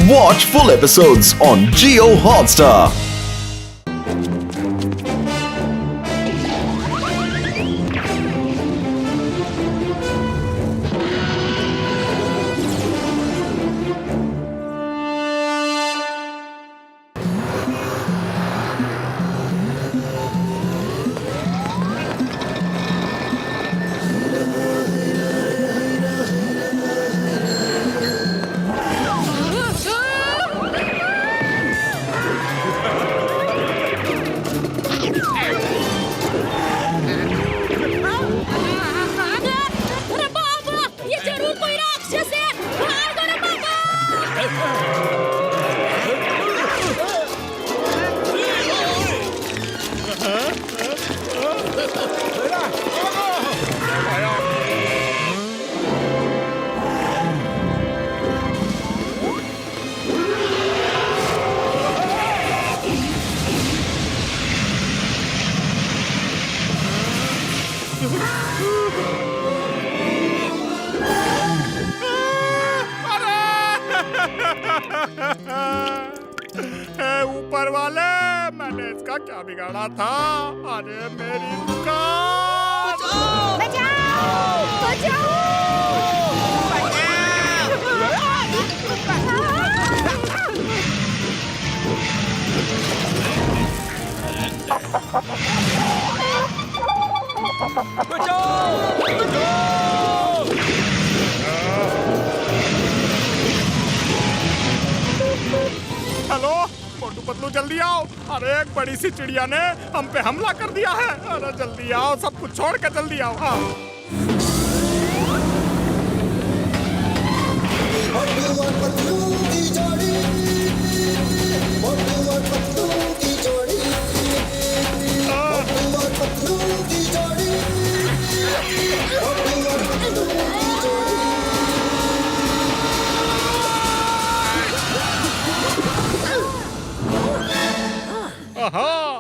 Watch full episodes on Jio Hotstar. अरे बाबा, ये जरूर कोई राक्षस है। भागो रे बाबा। हे ऊपर वाले, मैंने इसका क्या बिगाड़ा था? अरे मेरी दुकान! बचाओ! बचाओ! हेलो, मोटू पतलू जल्दी आओ। अरे एक बड़ी सी चिड़िया ने हम पे हमला कर दिया है। अरे जल्दी आओ, सब कुछ छोड़ के जल्दी आओ। हाँ।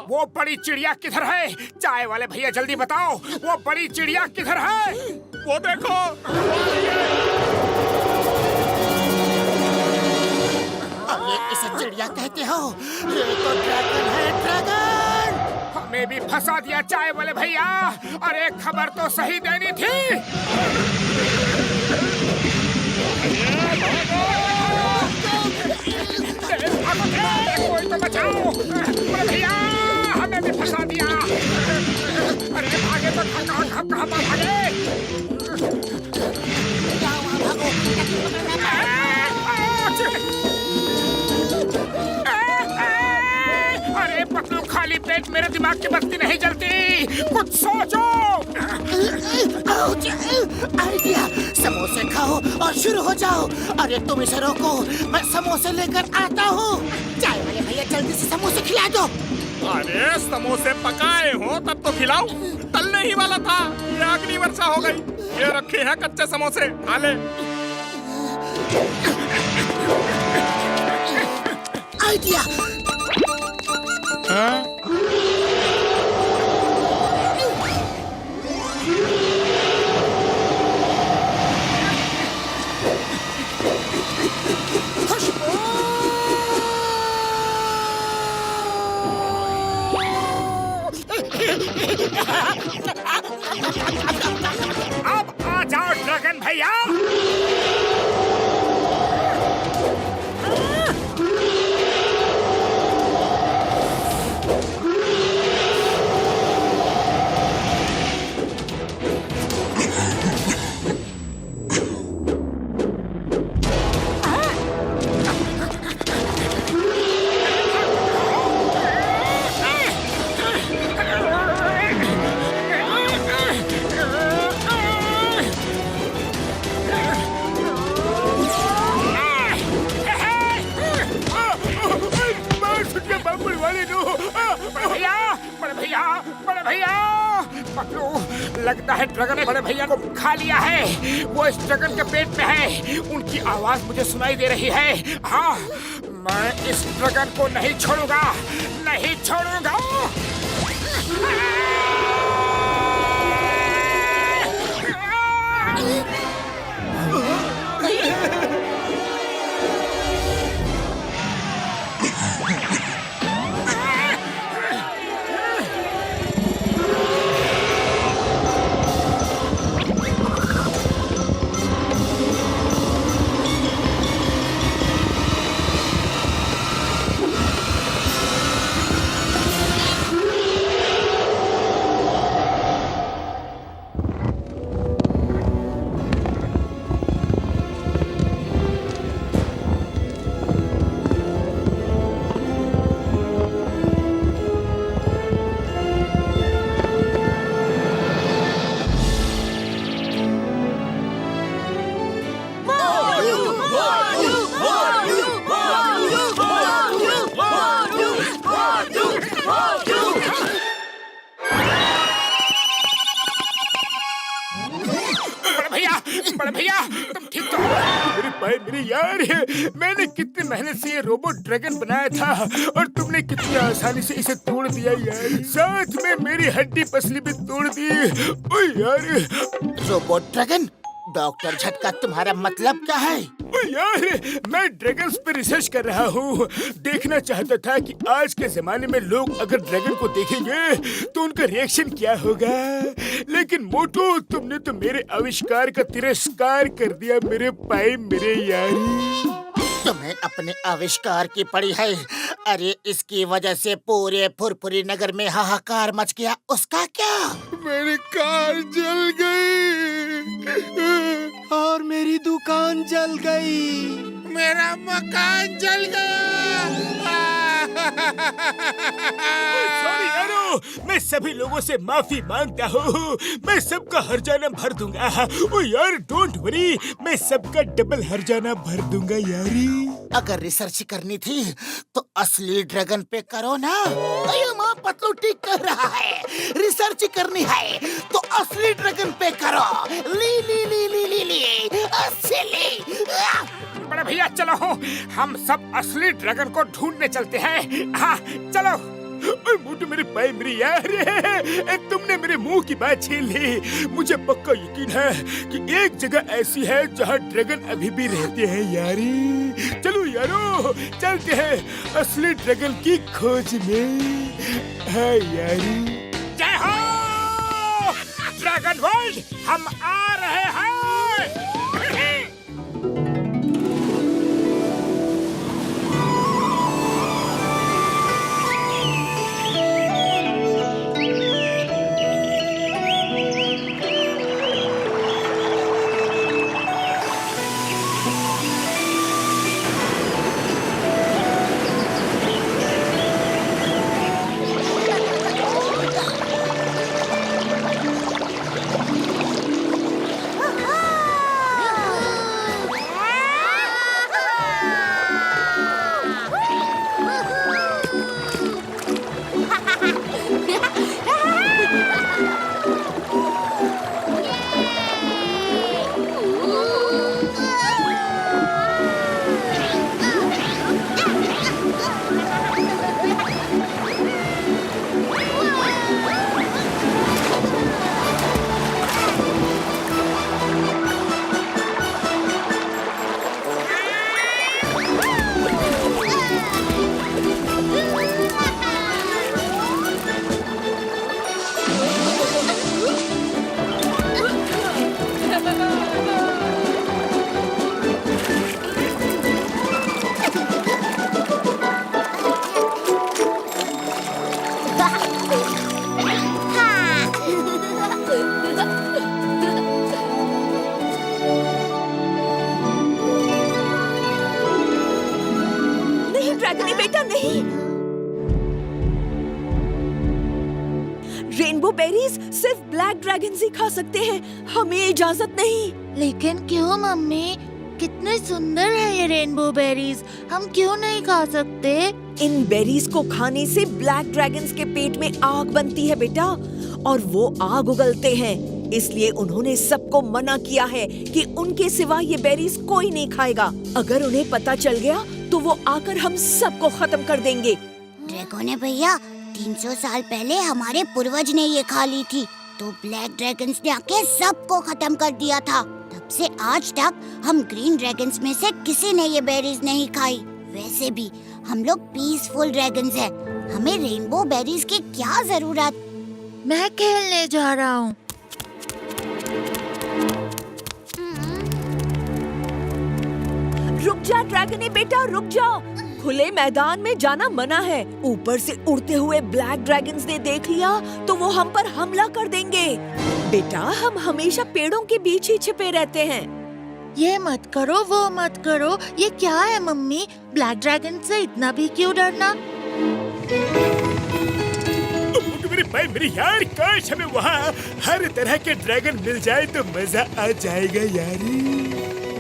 वो बड़ी चिड़िया किधर है? चाय वाले भैया जल्दी बताओ, वो बड़ी चिड़िया किधर है? वो देखो। ये इसे चिड़िया कहते हो? ये तो ड्रैगन है, ड्रैगन! हमें भी फंसा दिया चाय वाले भैया। अरे खबर तो सही देनी थी। कोई तो बचाओ। अरे भैया, हमें भी फंसा दिया। अरे भागे तो कहाँ भागे? अरे पतलू, खाली पेट मेरे दिमाग की बत्ती नहीं जलती। कुछ सोचो। आइडिया! समोसे खाओ और शुरू हो जाओ। अरे तुम इसे रोको, मैं समोसे लेकर आता हूँ। चाय वाले भैया जल्दी से समोसे खिला दो। अरे समोसे पकाए हो तब तो खिलाओ। तलने ही वाला था, ये अग्नि वर्षा हो गई। ये रखे हैं कच्चे समोसे, खा ले। आइडिया! अब आ जाओ ड्रैगन भैया। बड़े भैया, पतलू, लगता है ड्रैगन ने बड़े भैया को खा लिया है। वो इस ड्रैगन के पेट में है। उनकी आवाज मुझे सुनाई दे रही है। हाँ, मैं इस ड्रैगन को नहीं छोड़ूंगा, नहीं छोड़ूंगा। भाई मेरे यार, मैंने कितनी मेहनत से ये रोबोट ड्रैगन बनाया था और तुमने कितनी आसानी से इसे तोड़ दिया यार। साथ में मेरी हड्डी पसली भी तोड़ दी। ओए यार, रोबोट ड्रैगन? डॉक्टर झटका, तुम्हारा मतलब क्या है? ओए यार, मैं ड्रैगन्स पे रिसर्च कर रहा हूँ। देखना चाहता था कि आज के जमाने में लोग अगर ड्रैगन को देखेंगे तो उनका रिएक्शन क्या होगा। लेकिन मोटू, तुमने तो मेरे आविष्कार का तिरस्कार कर दिया मेरे भाई मेरे यार। तुम्हें अपने आविष्कार की पड़ी है। अरे इसकी वजह से पूरे फुरफुरी नगर में हाहाकार मच गया, उसका क्या? मेरी कार जल गई और मेरी दुकान जल गई। मेरा मकान जल गया। सॉरी यारो, मैं सभी लोगों से माफी मांगता हूँ। मैं सबका हर्जाना भर दूंगा। ओ यार, डोंट वरी, मैं सबका डबल हर्जाना भर दूंगा यारी। अगर रिसर्च करनी थी तो असली ड्रैगन पे करो ना। अयो माँ, पतलू ठीक कर रहा है। रिसर्च करनी है तो असली ड्रैगन पे करो। ली ली ली ली ली ली असली। बड़े भैया चलो, हम सब असली ड्रैगन को ढूंढने चलते हैं। हाँ चलो। ओए मोटू मेरे भाई मेरी यार, तुमने मेरे मुंह की बात छीन ली। मुझे पक्का यकीन है कि एक जगह ऐसी है जहाँ ड्रैगन अभी भी रहते हैं यारी। चलो यारो, चलते हैं असली ड्रैगन की खोज में। हाँ यारी। जय हो ड्रैगन वर्ल्ड, हम आ रहे हैं। ड्रैगनी बेटा नहीं। रेनबो बेरीज सिर्फ ब्लैक ड्रैगन्स ही खा सकते हैं, हमें इजाजत नहीं। लेकिन क्यों मम्मी? कितने सुंदर है ये रेनबो बेरीज, हम क्यों नहीं खा सकते? इन बेरीज को खाने से ब्लैक ड्रैगन्स के पेट में आग बनती है बेटा, और वो आग उगलते हैं। इसलिए उन्होंने सबको मना किया है कि उनके सिवा ये बेरीज कोई नहीं खाएगा। अगर उन्हें पता चल गया तो वो आकर हम सबको खत्म कर देंगे। ड्रैगन भैया, 300 साल पहले हमारे पूर्वज ने ये खा ली थी, तो ब्लैक ड्रैगन्स ने आके सबको खत्म कर दिया था। तब से आज तक हम ग्रीन ड्रैगन्स में से किसी ने ये बेरीज नहीं खाई। वैसे भी हम लोग पीसफुल ड्रैगन्स हैं, हमें रेनबो बेरीज की क्या जरूरत? मैं खेलने जा रहा हूँ। रुक जा ड्रैगनी बेटा, रुक जा। खुले मैदान में जाना मना है। ऊपर से उड़ते हुए ब्लैक ड्रैगन्स ने देख लिया तो वो हम पर हमला कर देंगे। बेटा, हम हमेशा पेड़ों के बीच ही छिपे रहते हैं। ये मत करो, वो मत करो। ये क्या है मम्मी? ब्लैक ड्रैगन से इतना भी क्यों डरना? मेरे भाई मेरे यार, काश हमें वहाँ हर तरह के ड्रैगन मिल जाए तो मजा आ जाएगा यारी।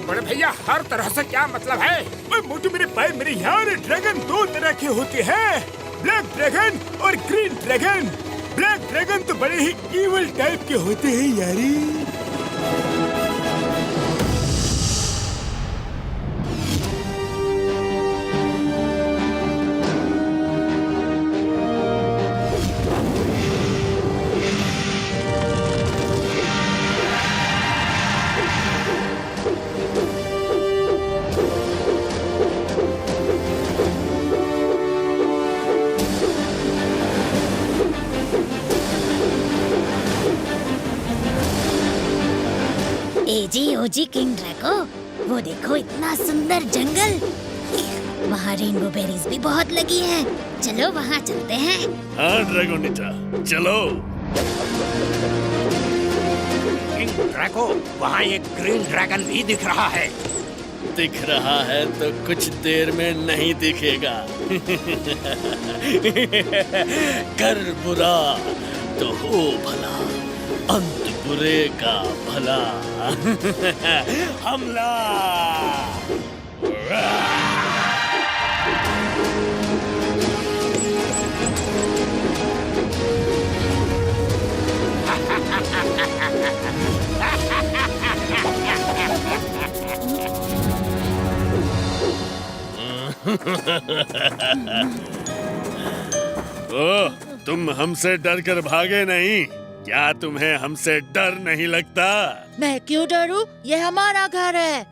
बड़े भैया, हर तरह से क्या मतलब है? मोटू मेरे भाई मेरे यार, ड्रैगन दो तरह के होते हैं, ब्लैक ड्रैगन और ग्रीन ड्रैगन। ब्लैक ड्रैगन तो बड़े ही इविल टाइप के होते हैं यारी। जी किंग ड्रैको, वो देखो इतना सुंदर जंगल। वहाँ रेनबो बेरीज भी बहुत लगी हैं। चलो वहाँ चलते हैं। हाँ ड्रैगोनिटा, चलो। किंग ड्रैको, वहाँ एक ग्रीन ड्रैगन भी दिख रहा है। दिख रहा है तो कुछ देर में नहीं दिखेगा। कर बुरा तो हो भला, अंत बुरे का भला। हमला! ओह, तुम हमसे डर कर भागे नहीं? क्या तुम्हें हमसे डर नहीं लगता? मैं क्यों डरूं? ये हमारा घर है।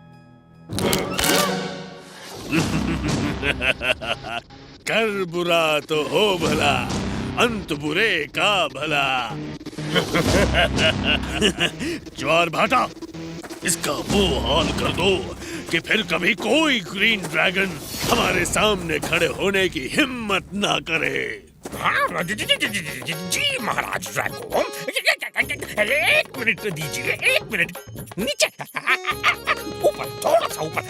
कर बुरा तो हो भला, अंत बुरे का भला। ज्वार भाटा, इसका वो हाल कर दो कि फिर कभी कोई ग्रीन ड्रैगन हमारे सामने खड़े होने की हिम्मत ना करे। हाँ, जी महाराज ड्रैगो, एक मिनट दीजिए, एक मिनट। नीचे, ऊपर, थोड़ा सा ऊपर।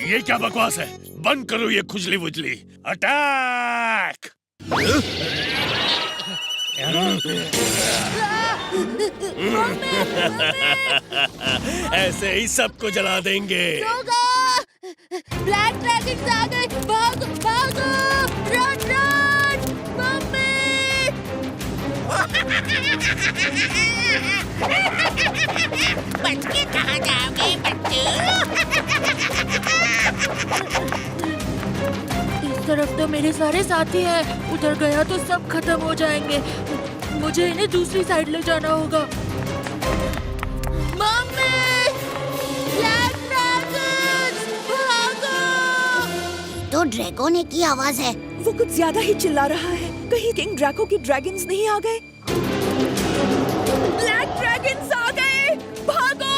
ये क्या बकवास है? बंद करो ये खुजली वुजली। अटैक! ऐसे ही सबको जला देंगे। ब्लैक ड्रैगन्स आ गए। भागो भागो, रन रन। मम्मी! बच के कहाँ जाओगे बच्चों? इस तरफ तो मेरे सारे साथी हैं। उधर गया तो सब खत्म हो जाएंगे। मुझे इन्हें दूसरी साइड ले जाना होगा। मम्मी! ब्लैक ड्रैगन्स, भागो! तो ड्रैगोन की आवाज है। वो कुछ ज्यादा ही चिल्ला रहा है। कहीं किंग ड्रैको के ड्रैगन्स नहीं आ गए? ब्लैक ड्रैगन्स आ गए! भागो!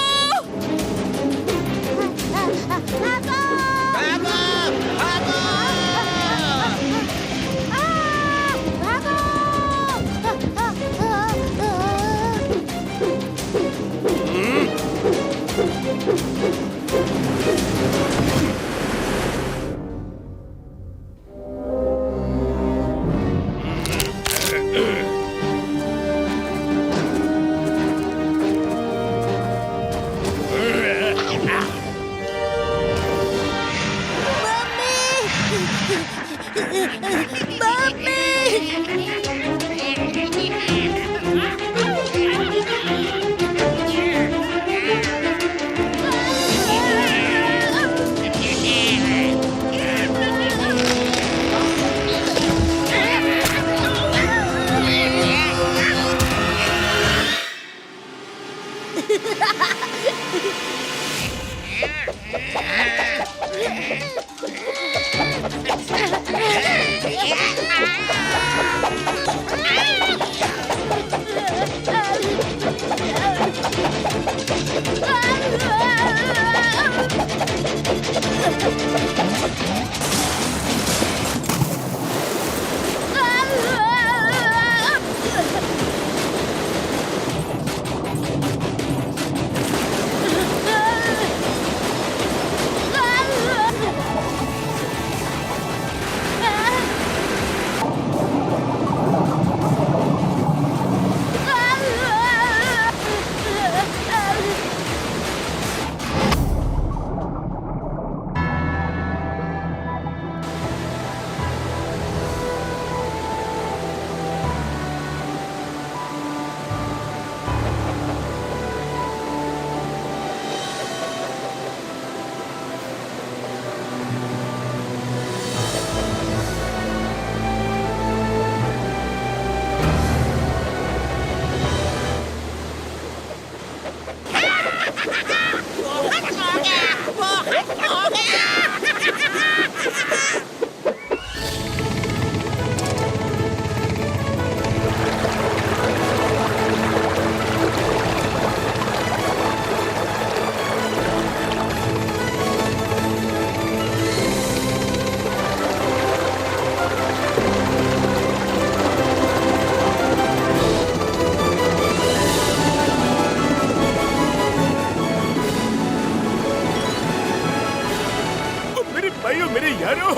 यारों,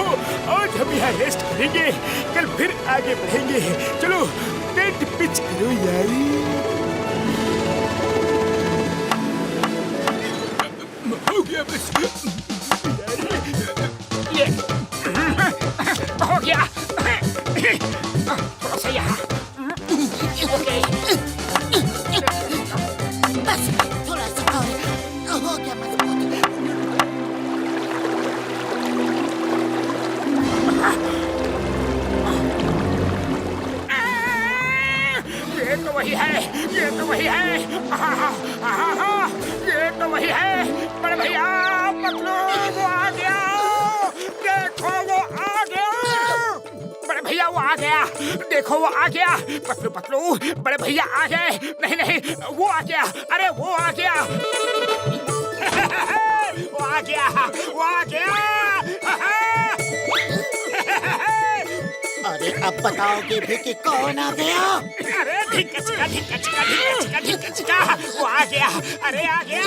आज हम यहाँ रेस्ट करेंगे, कल फिर आगे बढ़ेंगे। चलो टेंट पिच करो यारी। हो गया बस। ये हो गया। थोड़ा सा यहाँ। ओके। बस थोड़ा सा और हो गया मजबूत। ये तो वही है, ये तो वही है। ये तो वही है। बड़े भैया पतलू, वो आ गया। देखो वो आ गया। बड़े भैया वो आ गया। देखो वो आ गया। पतलू पतलू, बड़े भैया आ गए। नहीं नहीं, वो आ गया। अरे वो आ गया। वो आ गया, वो आ गया। अरे अब बताओगे भी कि कौन आ गया? अरे ढिक्का चिका, ढिक्का चिका, ढिक्का चिका, ढिक्का चिका, वो आ गया। अरे आ गया।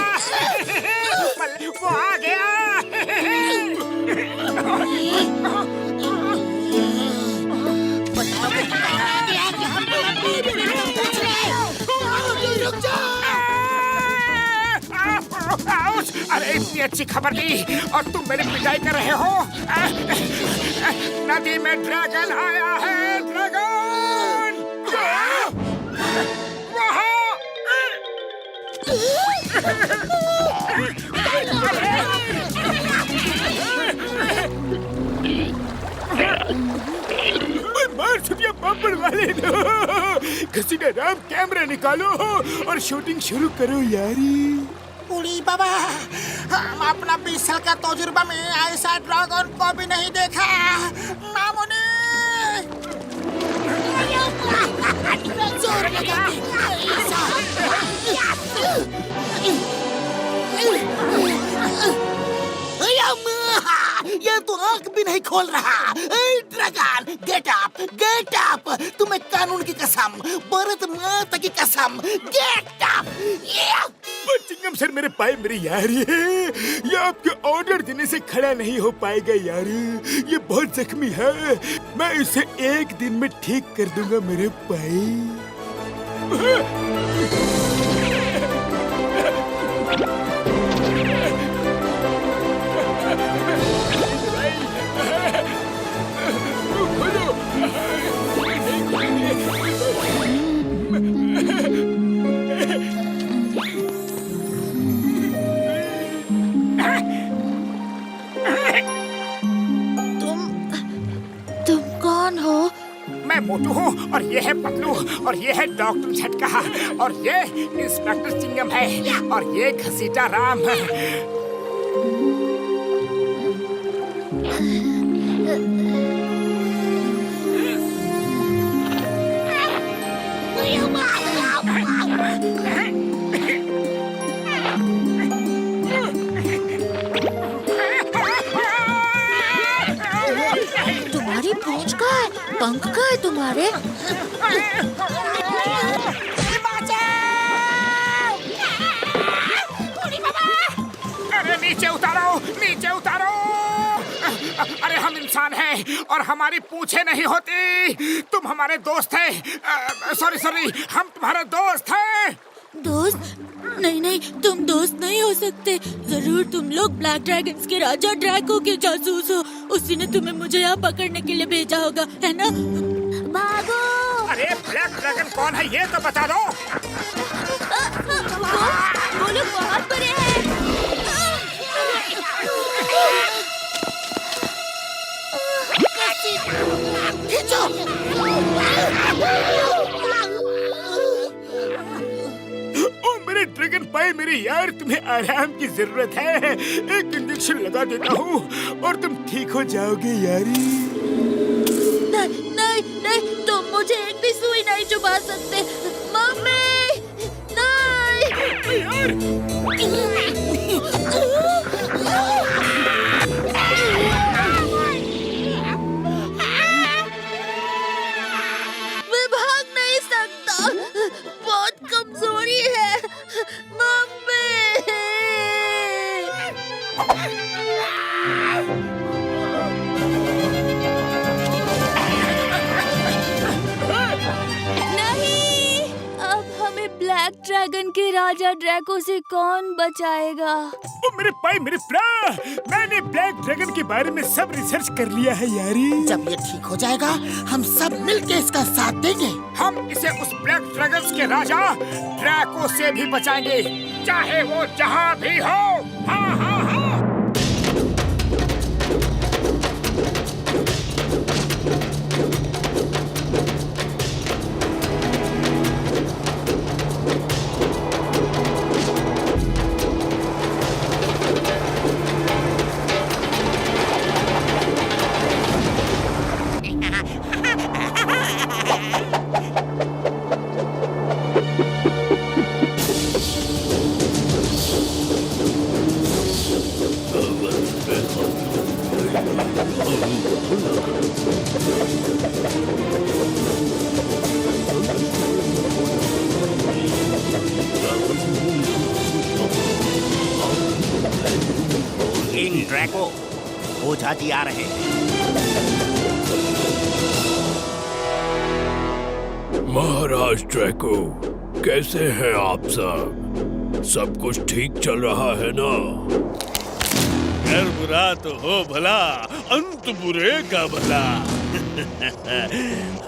वो आ गया। बताओगे कि कौन आ गया कि हम लोग अभी भी पूछ रहे? रुक जाओ। अरे इतनी अच्छी खबर दी और तुम मेरी पिटाई कर रहे हो। नदी में ड्रैगन आया है। ड्रैगन मार छुपिया बम्पर वाले दो। घसीटा राम, कैमरा निकालो और शूटिंग शुरू करो यारी। उड़ी बाबा, हम अपना 20 साल का तजुर्बा में ऐसा ड्रैगन को भी नहीं देखा। मामूनी जोर लगा ये तो आंख भी नहीं खोल रहा। Dragon get up. तुम्हें कानून की कसम, भारत माता की कसम, गेट अप। चिंगम सर, मेरे पाए मेरी यार, ये आपके ऑर्डर देने से खड़ा नहीं हो पाएगा यार। ये बहुत जख्मी है। मैं इसे एक दिन में ठीक कर दूंगा मेरे पाए। तुम कौन हो? मैं मोटू हूँ और ये है पतलू और ये है डॉक्टर झटका और ये इंस्पेक्टर चिंगम है और ये घसीटा राम है। तुम्हारी पूंछ कहाँ है? पंख कहाँ है तुम्हारे? अरे नीचे उतारो, नीचे उतारो। अरे हम इंसान हैं और हमारी पूंछें नहीं होती। तुम हमारे दोस्त हैं। सॉरी, हम तुम्हारे दोस्त हैं। दोस्त? नहीं नहीं, तुम दोस्त नहीं हो सकते। जरूर तुम लोग ब्लैक ड्रैगन्स के राजा ड्रैको के जासूस हो। उसी ने तुम्हें मुझे यहाँ पकड़ने के लिए भेजा होगा, है ना? भागो! अरे ब्लैक ड्रैगन कौन है ये तो बता दो। वो लोग बहुत बड़े हैं। मेरे ड्रैगन पाए मेरे यार, तुम्हें आराम की जरूरत है। एक इंजेक्शन लगा देता हूँ और तुम ठीक हो जाओगे यारी। नहीं, तुम मुझे एक भी सुई नहीं चुभा सकते। मम्मी, नहीं। यार मैं भाग नहीं सकता, बहुत कमजोरी है। मम्मी। ड्रैगन के राजा ड्रैको से कौन बचाएगा? ओ मेरे भाई मेरे फ्रा, मैंने ब्लैक ड्रैगन के बारे में सब रिसर्च कर लिया है यारी। जब ये ठीक हो जाएगा हम सब मिलके इसका साथ देंगे। हम इसे उस ब्लैक ड्रैगन के राजा ड्रैको से भी बचाएंगे, चाहे वो जहाँ भी हो। हाँ हाँ हाँ। किंग ड्रैको, ओझा जी आ रहे हैं। महाराज ड्रैको, कैसे हैं आप सब? सब कुछ ठीक चल रहा है ना? खैर बुरा तो हो भला, अंत बुरे का भला।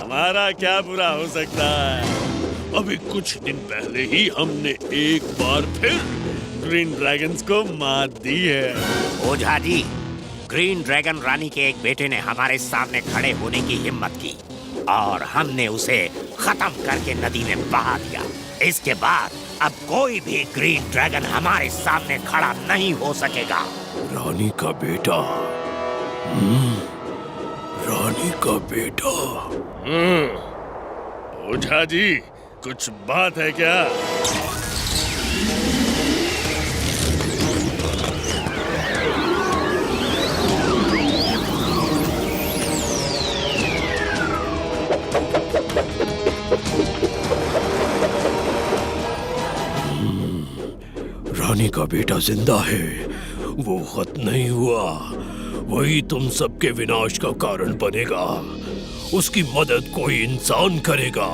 हमारा क्या बुरा हो सकता है? अभी कुछ दिन पहले ही हमने एक बार फिर ग्रीन ड्रैगन्स को मात दी है। ओझा जी, ग्रीन ड्रैगन रानी के एक बेटे ने हमारे सामने खड़े होने की हिम्मत की और हमने उसे खत्म करके नदी में बहा दिया। इसके बाद अब कोई भी ग्रीन ड्रैगन हमारे सामने खड़ा नहीं हो सकेगा। रानी का बेटा, रानी का बेटा। ओझा जी, कुछ बात है क्या? रानी का बेटा जिंदा है, वो खत्म नहीं हुआ। वही तुम सबके विनाश का कारण बनेगा। उसकी मदद कोई इंसान करेगा।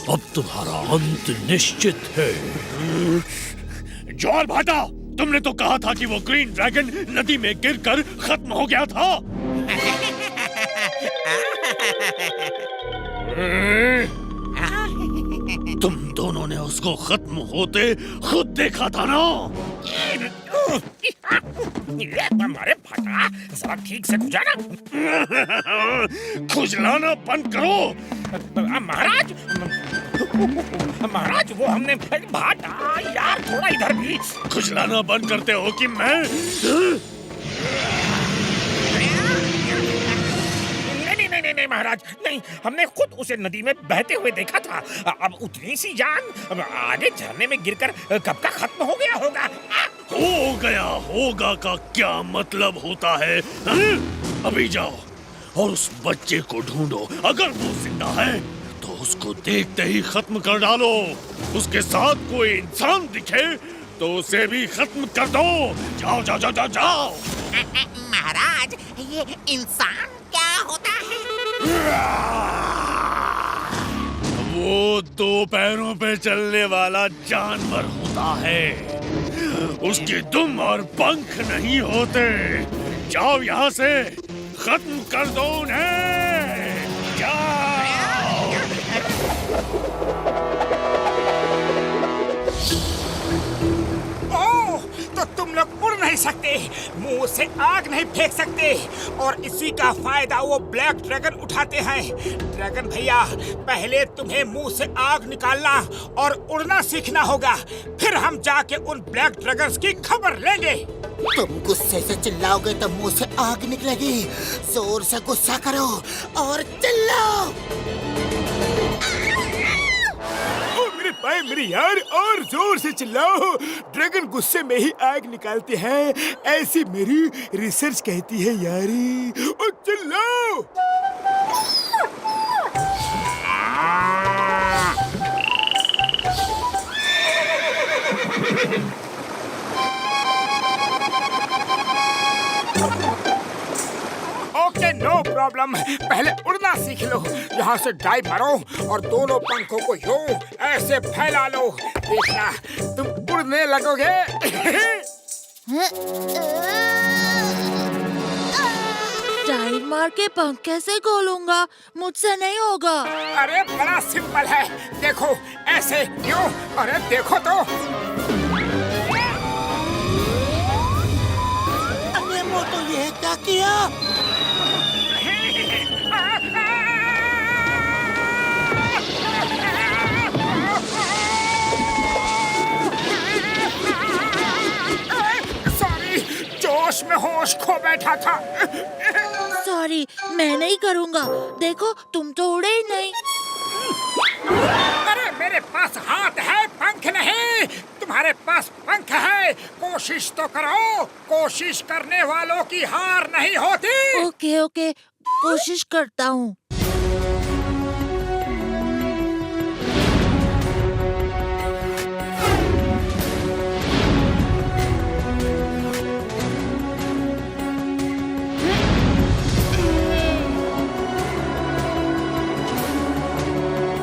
अब तुम्हारा अंत निश्चित है। ज्वार भाटा, तुमने तो कहा था कि वो ग्रीन ड्रैगन नदी में गिरकर खत्म हो गया था। तुम दोनों ने उसको खत्म होते खुद देखा था ना? हमारे फटा, जरा ठीक से खुजाना। खुजलाना बंद करो। महाराज, महाराज वो हमने भाटा यार, थोड़ा इधर भी। खुजलाना बंद करते हो कि मैं? नहीं महाराज, नहीं, हमने खुद उसे नदी में बहते हुए देखा था। अब उतनी सी जान अब आगे झरने में गिरकर कब का खत्म हो गया होगा। हो गया होगा का क्या मतलब होता है? अभी जाओ और उस बच्चे को ढूंढो। अगर वो जिंदा है तो उसको देखते ही खत्म कर डालो। उसके साथ कोई इंसान दिखे तो उसे भी खत्म कर दो। जाओ जाओ जाओ जाओ जाओ। महाराज, ये इंसान क्या होता है? वो दो पैरों पे चलने वाला जानवर होता है। उसके दुम और पंख नहीं होते। जाओ यहाँ से, खत्म कर दो उन्हें। जाओ। तो तुम लोग उड़ नहीं सकते, मुंह से आग नहीं फेंक सकते, और इसी का फायदा वो ब्लैक ड्रैगन उठाते हैं। ड्रैगन भैया, पहले तुम्हें मुंह से आग निकालना और उड़ना सीखना होगा, फिर हम जाके उन ब्लैक ड्रैगन्स की खबर लेंगे। तुम गुस्से से चिल्लाओगे तो मुंह से आग निकलेगी। जोर से गुस्सा करो और चिल्लाओ। मेरे भाई मेरे यार, और जोर से चिल्लाओ। ड्रैगन गुस्से में ही आग निकालते हैं, ऐसी मेरी रिसर्च कहती है यारी। और चिल्लाओ। Okay, no problem. पहले उड़ना सीख लो। यहाँ से डाइव मारो और दोनों पंखों को यूं ऐसे फैला लो। देखना तुम उड़ने लगोगे। टाइम मार के पंख कैसे खोलूंगा? मुझसे नहीं होगा। अरे बड़ा सिंपल है, देखो ऐसे यूं। अरे देखो तो। अरे मोटू ये क्या किया? सॉरी, जोश में होश खो बैठा था। सॉरी, मैं नहीं करूंगा। देखो तुम तो उड़े ही नहीं। अरे मेरे पास हाथ है, पंख नहीं। तुम्हारे पास पंख है, कोशिश तो करो। कोशिश करने वालों की हार नहीं होती। ओके ओके, कोशिश करता हूँ।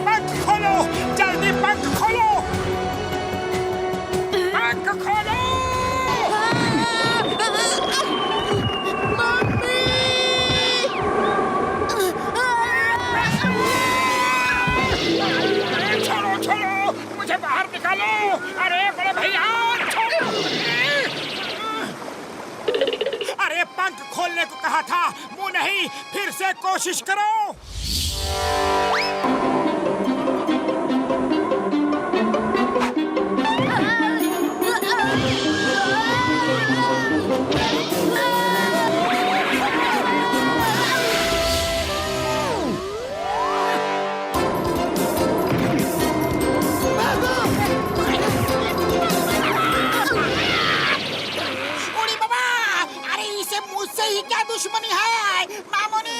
पंख खोलो, जल्दी पंख खोलो। पंख खोलो। छोड़ो छोड़ो, मुझे बाहर निकालो। अरे बड़े भैया, छोड़ो। अरे पंख खोलने को कहा था, मुंह नहीं। फिर से कोशिश करो। उड़ी बाबा, अरे इसे मुझसे ही क्या दुश्मनी है मामूनी?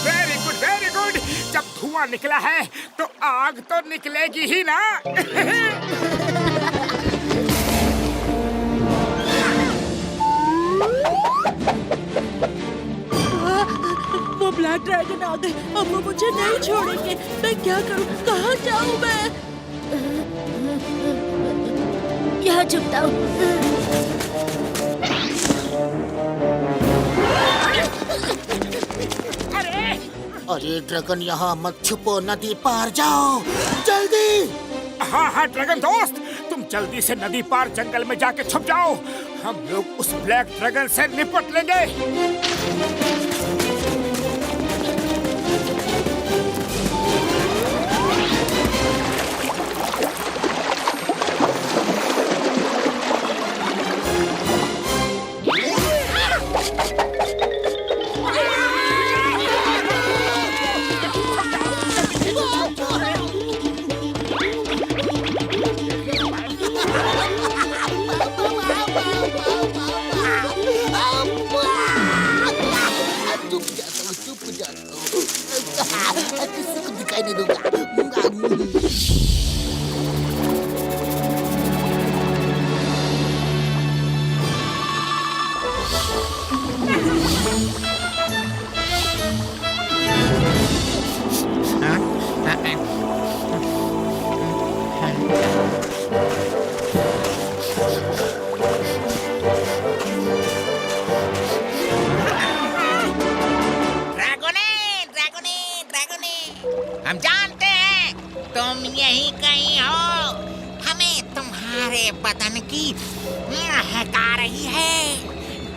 Very good very good. जब धुआं निकला है तो आग तो निकलेगी ही ना। वो ब्लैक ड्रैगन आ गए। अब वो मुझे नहीं छोड़ेंगे। मैं क्या करूं? कहाँ जाऊं मैं? यहाँ छुपता हूँ। अरे ड्रैगन, यहाँ मत छुपो, नदी पार जाओ जल्दी। हाँ हाँ ड्रैगन दोस्त, तुम जल्दी से नदी पार जंगल में जाके छुप जाओ। हम लोग उस ब्लैक ड्रैगन से निपट लेंगे। चुप जाता हूँ, किसी को दिखाई नहीं दूंगा। हम जानते हैं तुम यही कहीं हो। हमें तुम्हारे बदन की महका रही है।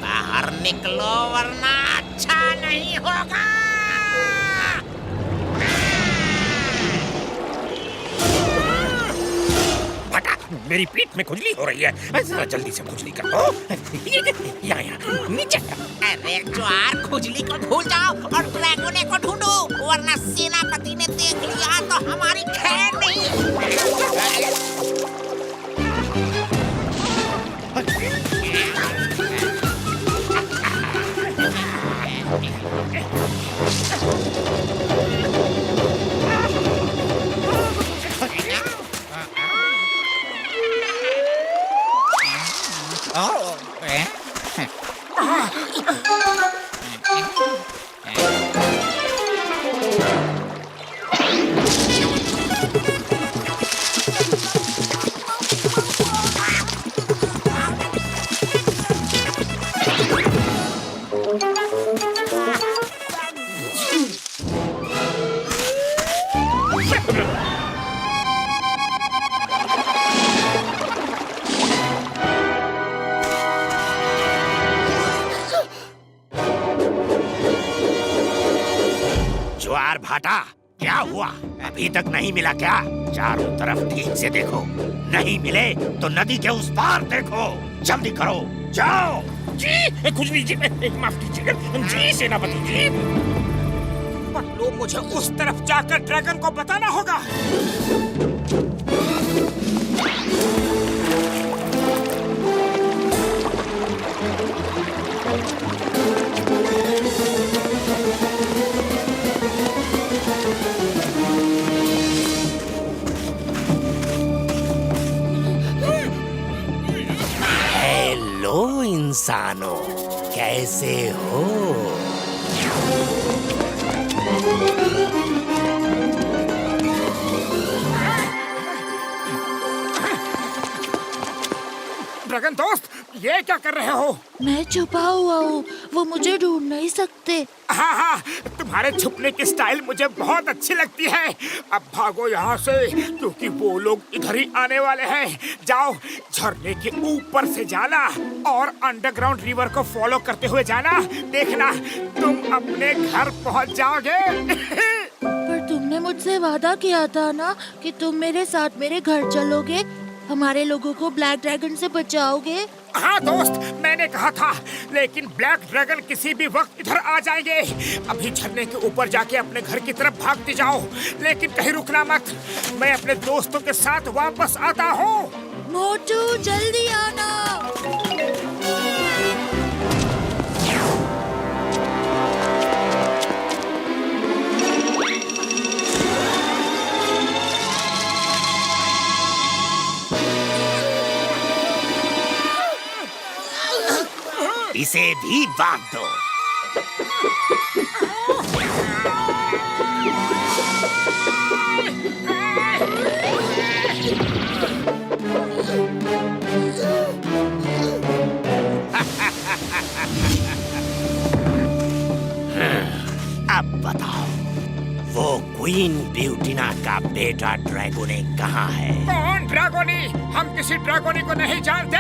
बाहर निकलो वरना अच्छा नहीं होगा। मेरी पीठ में खुजली हो रही है। जरा जल्दी से खुजली कर दो। यहाँ नीचे। अरे ज्वार, खुजली को भूल जाओ और ड्रैगोने को ढूंढो, वरना सेनापति ने देख लिया तो हमारी खैर नहीं। ज्वार भाटा, क्या हुआ? अभी तक नहीं मिला क्या? चारों तरफ ठीक से देखो, नहीं मिले तो नदी के उस पार देखो। जल्दी करो, जाओ। जी खुजली जी, माफ कीजिएगा जी सेनापति जी। पतलू, मुझे उस तरफ जाकर ड्रैगन को बताना होगा। हेलो इंसानों, कैसे हो? ड्रैगन दोस्त, ये क्या कर रहे हो? मैं छुपा हुआ हूँ, वो मुझे ढूंढ नहीं सकते। हाँ, तुम्हारे छुपने की स्टाइल मुझे बहुत अच्छी लगती है। अब भागो यहाँ से, क्योंकि वो लोग इधर ही आने वाले हैं। जाओ, झरने के ऊपर से जाना और अंडरग्राउंड रिवर को फॉलो करते हुए जाना। देखना, तुम अपने घर पहुँच जाओगे। पर तुमने मुझसे वादा किया था ना कि तुम मेरे साथ मेरे घर चलोगे, हमारे लोगों को ब्लैक ड्रैगन से बचाओगे। हाँ दोस्त, मैंने कहा था, लेकिन ब्लैक ड्रैगन किसी भी वक्त इधर आ जाएंगे। अभी झरने के ऊपर जाके अपने घर की तरफ भागते जाओ, लेकिन कहीं रुकना मत। मैं अपने दोस्तों के साथ वापस आता हूँ। मोटू, जल्दी आना। इसे भी बांध दो। अब बताओ, वो क्वीन ब्यूटीना का बेटा ड्रैगोनी कहाँ है? कौन ड्रैगोनी? हम किसी ड्रैगोनी को नहीं जानते।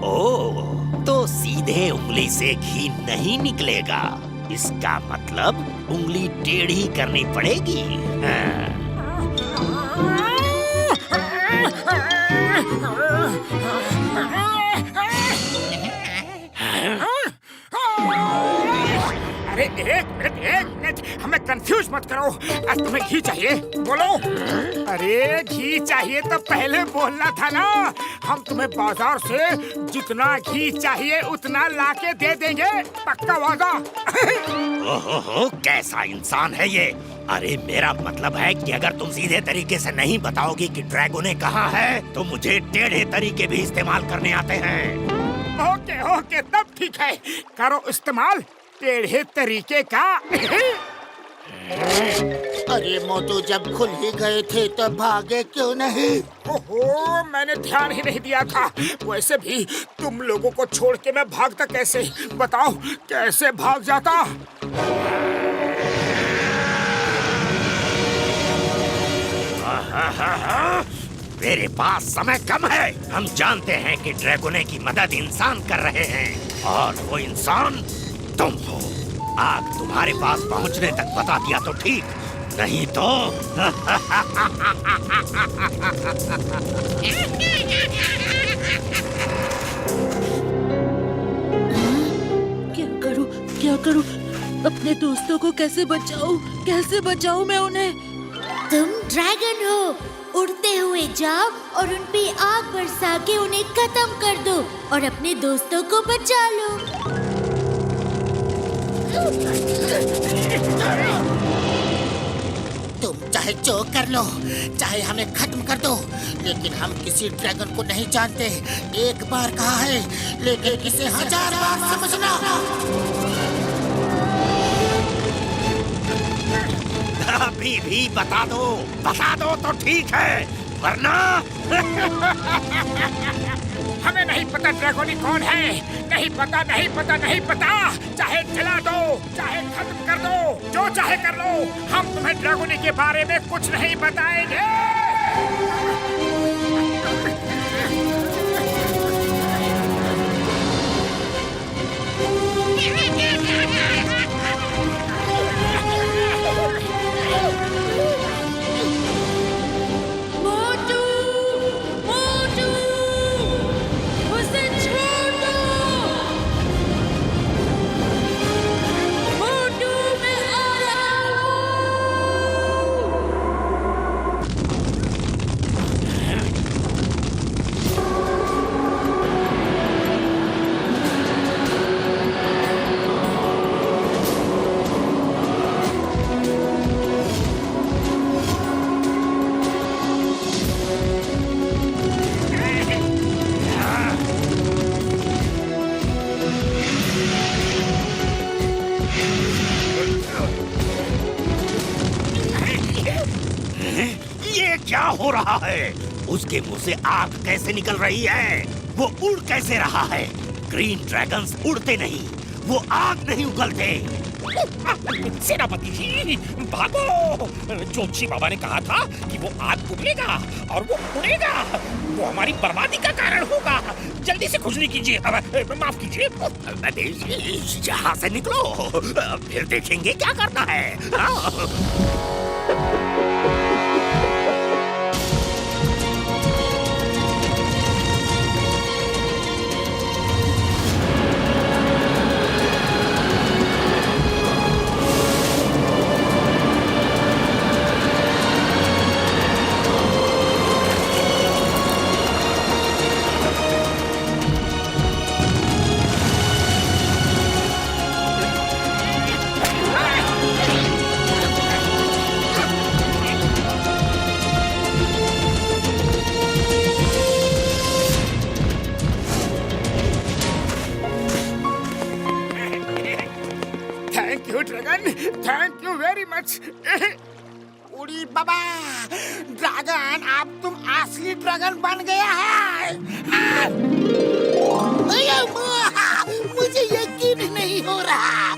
ओह, तो सीधे उंगली से घी नहीं निकलेगा। इसका मतलब उंगली टेढ़ी करनी पड़ेगी। हाँ। अरे एक मिनट, हमें कंफ्यूज मत करो। तुम्हें घी चाहिए? बोलो। अरे घी चाहिए तो पहले बोलना था ना। हम तुम्हें बाजार से जितना घी चाहिए उतना लाके दे देंगे, पक्का वादा। ओहो, कैसा इंसान है ये? अरे मेरा मतलब है कि अगर तुम सीधे तरीके से नहीं बताओगी कि ड्रैगोने कहाँ है, तो मुझे टेढ़े तरीके भी इस्तेमाल करने आते हैं। ओके, तब ठीक है, करो इस्तेमाल टेढ़े तरीके का। अरे मोटू, जब खुल ही गए थे तो भागे क्यों नहीं? ओहो, मैंने ध्यान ही नहीं दिया था। वैसे भी तुम लोगों को छोड़ के मैं भागता कैसे? बताओ, कैसे भाग जाता? मेरे पास समय कम है। हम जानते हैं कि ड्रैगोने की मदद इंसान कर रहे हैं, और वो इंसान तुम हो। आग तुम्हारे पास पहुंचने तक बता दिया तो ठीक, नहीं तो क्या करूं? अपने दोस्तों को कैसे बचाऊं मैं उन्हें? तुम ड्रैगन हो, उड़ते हुए जाओ और उन पे आग बरसा के उन्हें खत्म कर दो और अपने दोस्तों को बचा लो। तुम चाहे जो कर लो, चाहे हमें खत्म कर दो, लेकिन हम किसी ड्रैगन को नहीं जानते। एक बार कहा है, लेकिन इसे 1000 बार समझना। अभी भी बता दो तो ठीक है, वरना हमें नहीं पता ड्रैगोनी कौन है। नहीं पता। चाहे जला दो, चाहे खत्म कर दो, जो चाहे कर लो, हम तुम्हें ड्रैगोनी के बारे में कुछ नहीं बताएंगे। क्या हो रहा है? उसके मुंह से आग कैसे निकल रही है? वो उड़ कैसे रहा है? ग्रीन ड्रैगन्स उड़ते नहीं, वो आग नहीं उगलते। सेनापति जी भागो! जोशी बाबा ने कहा था कि वो आग उगलेगा और वो उड़ेगा। वो हमारी बर्बादी का कारण होगा। जल्दी से खुजली कीजिए, माफ कीजिए। यहाँ से निकलो, फिर देखेंगे क्या करना है। Thank you very much. उड़ी बाबा, ड्रैगन, अब तुम असली ड्रैगन बन गया है। मुझे यकीन नहीं हो रहा।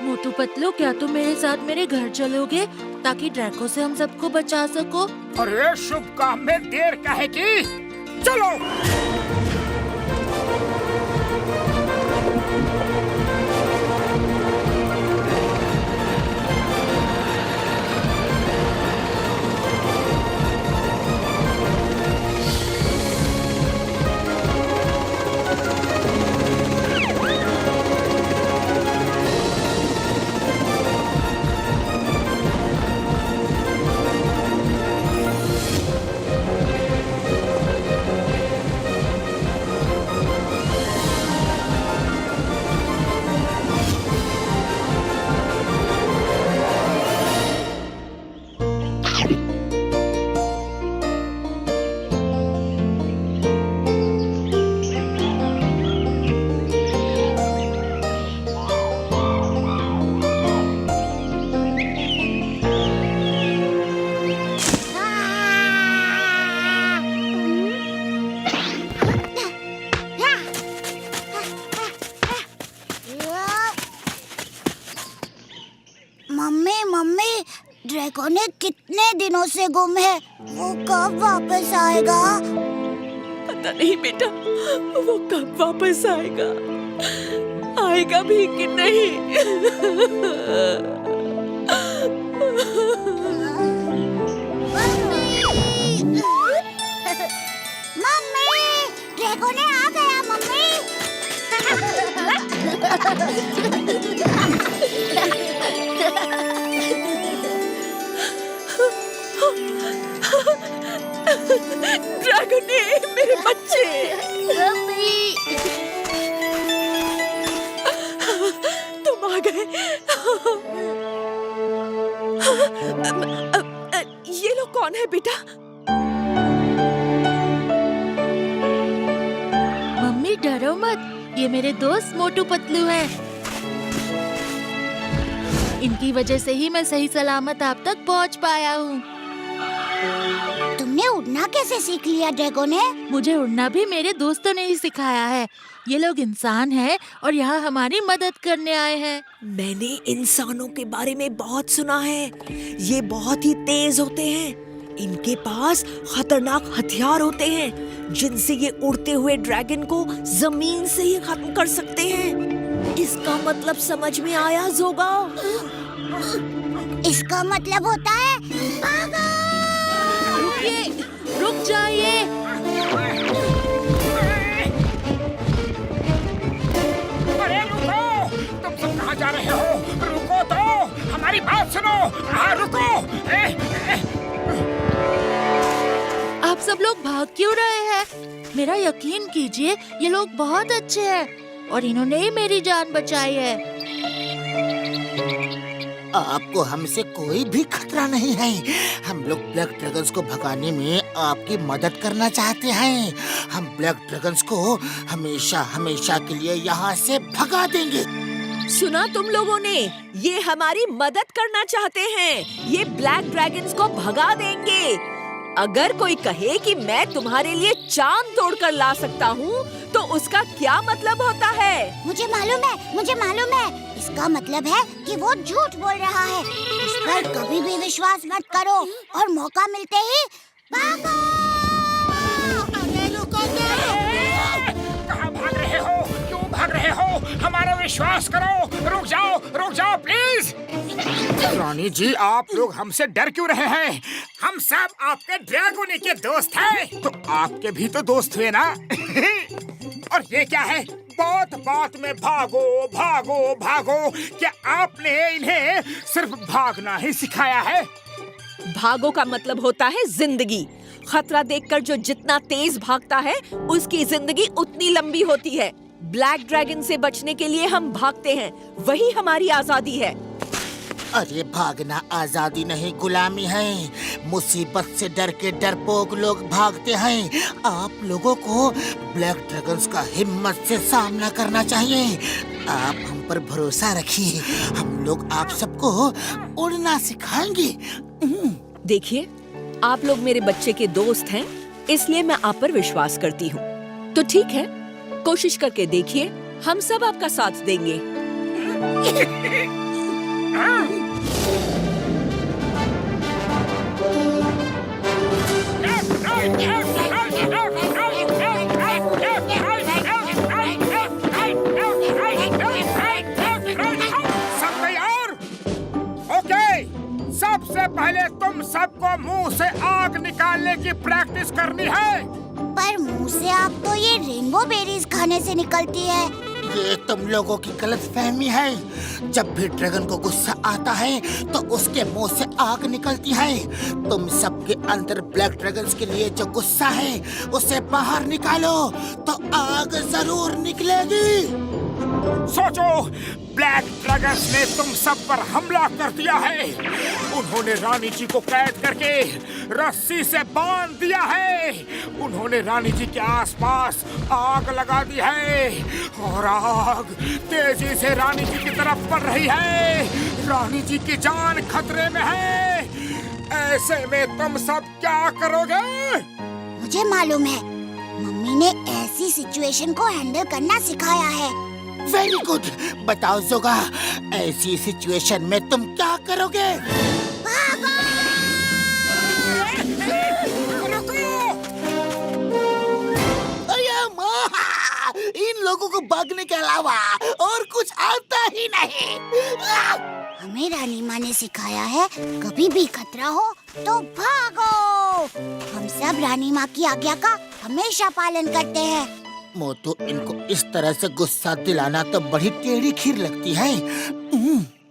मोटू पतलू, क्या तुम मेरे साथ मेरे घर चलोगे ताकि ड्रैको से हम सबको बचा सको? अरे शुभ काम में देर काहे की? चलो। मम्मी, ड्रैगन कितने दिनों से गुम है, वो कब वापस आएगा? पता नहीं बेटा, वो कब वापस आएगा भी कि नहीं। ड्रैगन ने मेरे बच्चे। तुम आ गए। ये लोग कौन है बेटा? मम्मी डरो मत, ये मेरे दोस्त मोटू पतलू हैं। इनकी वजह से ही मैं सही सलामत आप तक पहुंच पाया हूँ। तुमने उड़ना कैसे सीख लिया ड्रैगो ने? मुझे उड़ना भी मेरे दोस्तों ने ही सिखाया है। ये लोग इंसान हैं और यहाँ हमारी मदद करने आए हैं। मैंने इंसानों के बारे में बहुत सुना है। ये बहुत ही तेज होते हैं। इनके पास खतरनाक हथियार होते हैं जिनसे ये उड़ते हुए ड्रैगन को जमीन से ही खत्म कर सकते हैं। इसका मतलब समझ में आया जोगा? इसका मतलब होता है भागो! रुकिए, रुक जाइए। अरे रुको, तुम सब कहाँ जा रहे हो? रुको तो, हमारी बात सुनो। हाँ रुको। आप सब लोग भाग क्यों रहे हैं? मेरा यकीन कीजिए, ये लोग बहुत अच्छे हैं और इन्होंने ही मेरी जान बचाई है। आपको हमसे कोई भी खतरा नहीं है। हम लोग ब्लैक ड्रैगन्स को भगाने में आपकी मदद करना चाहते हैं। हम ब्लैक ड्रैगन्स को हमेशा हमेशा के लिए यहाँ से भगा देंगे। सुना तुम लोगों ने? ये हमारी मदद करना चाहते हैं। ये ब्लैक ड्रैगन्स को भगा देंगे। अगर कोई कहे कि मैं तुम्हारे लिए चांद तोड़कर ला सकता हूँ, तो उसका क्या मतलब होता है? मुझे मालूम है। इसका मतलब है कि वो झूठ बोल रहा है। इस पर कभी भी विश्वास मत करो और मौका मिलते ही भागो! कहाँ भाग रहे हो? क्यों भाग रहे हो? हमारा विश्वास करो। रुक जाओ प्लीज। रानी जी, आप लोग हमसे डर क्यों रहे हैं? हम सब आपके ड्रैगन के दोस्त हैं। तो आपके भी तो दोस्त हुए ना? और ये क्या है? बात में भागो। क्या आपने इन्हें सिर्फ भागना ही सिखाया है? भागो का मतलब होता है जिंदगी। खतरा देखकर जो जितना तेज भागता है, उसकी जिंदगी उतनी लंबी होती है। ब्लैक ड्रैगन से बचने के लिए हम भागते हैं, वही हमारी आजादी है। अरे भागना आजादी नहीं, गुलामी है। मुसीबत से डर के डरपोक लोग भागते हैं। आप लोगों को ब्लैक ड्रैगन्स का हिम्मत से सामना करना चाहिए। आप हम पर भरोसा रखिए, हम लोग आप सबको उड़ना सिखाएंगे। देखिए, आप लोग मेरे बच्चे के दोस्त हैं, इसलिए मैं आप पर विश्वास करती हूँ। तो ठीक है, कोशिश करके देखिए, हम सब आपका साथ देंगे। सब तैयार? ओके, सबसे पहले तुम सबको मुंह से आग निकालने की प्रैक्टिस करनी है। पर मुंह से आग तो ये रेनबो बेरीज खाने से निकलती है। ये तुम लोगों की गलतफहमी है। जब भी ड्रैगन को गुस्सा आता है तो उसके मुंह से आग निकलती है। तुम सबके अंदर ब्लैक ड्रैगन्स के लिए जो गुस्सा है, उसे बाहर निकालो तो आग जरूर निकलेगी। सोचो, ब्लैक ड्रैगन्स ने तुम सब पर हमला कर दिया है। उन्होंने रानी जी को कैद करके रस्सी से बांध दिया है। उन्होंने रानी जी के आसपास आग लगा दी है और आग तेजी से रानी जी की तरफ बढ़ रही है। रानी जी की जान खतरे में है। ऐसे में तुम सब क्या करोगे? मुझे मालूम है, मम्मी ने ऐसी सिचुएशन को हैंडल करना सिखाया है। Very good. बताओ जोगा, ऐसी सिचुएशन में तुम क्या करोगे? भागो! अरे माँ, इन लोगों को भागने के अलावा और कुछ आता ही नहीं। हमें रानी माँ ने सिखाया है, कभी भी खतरा हो तो भागो। हम सब रानी माँ की आज्ञा का हमेशा पालन करते हैं। मोटू, इनको इस तरह से गुस्सा दिलाना तो बड़ी टेढ़ी खीर लगती है।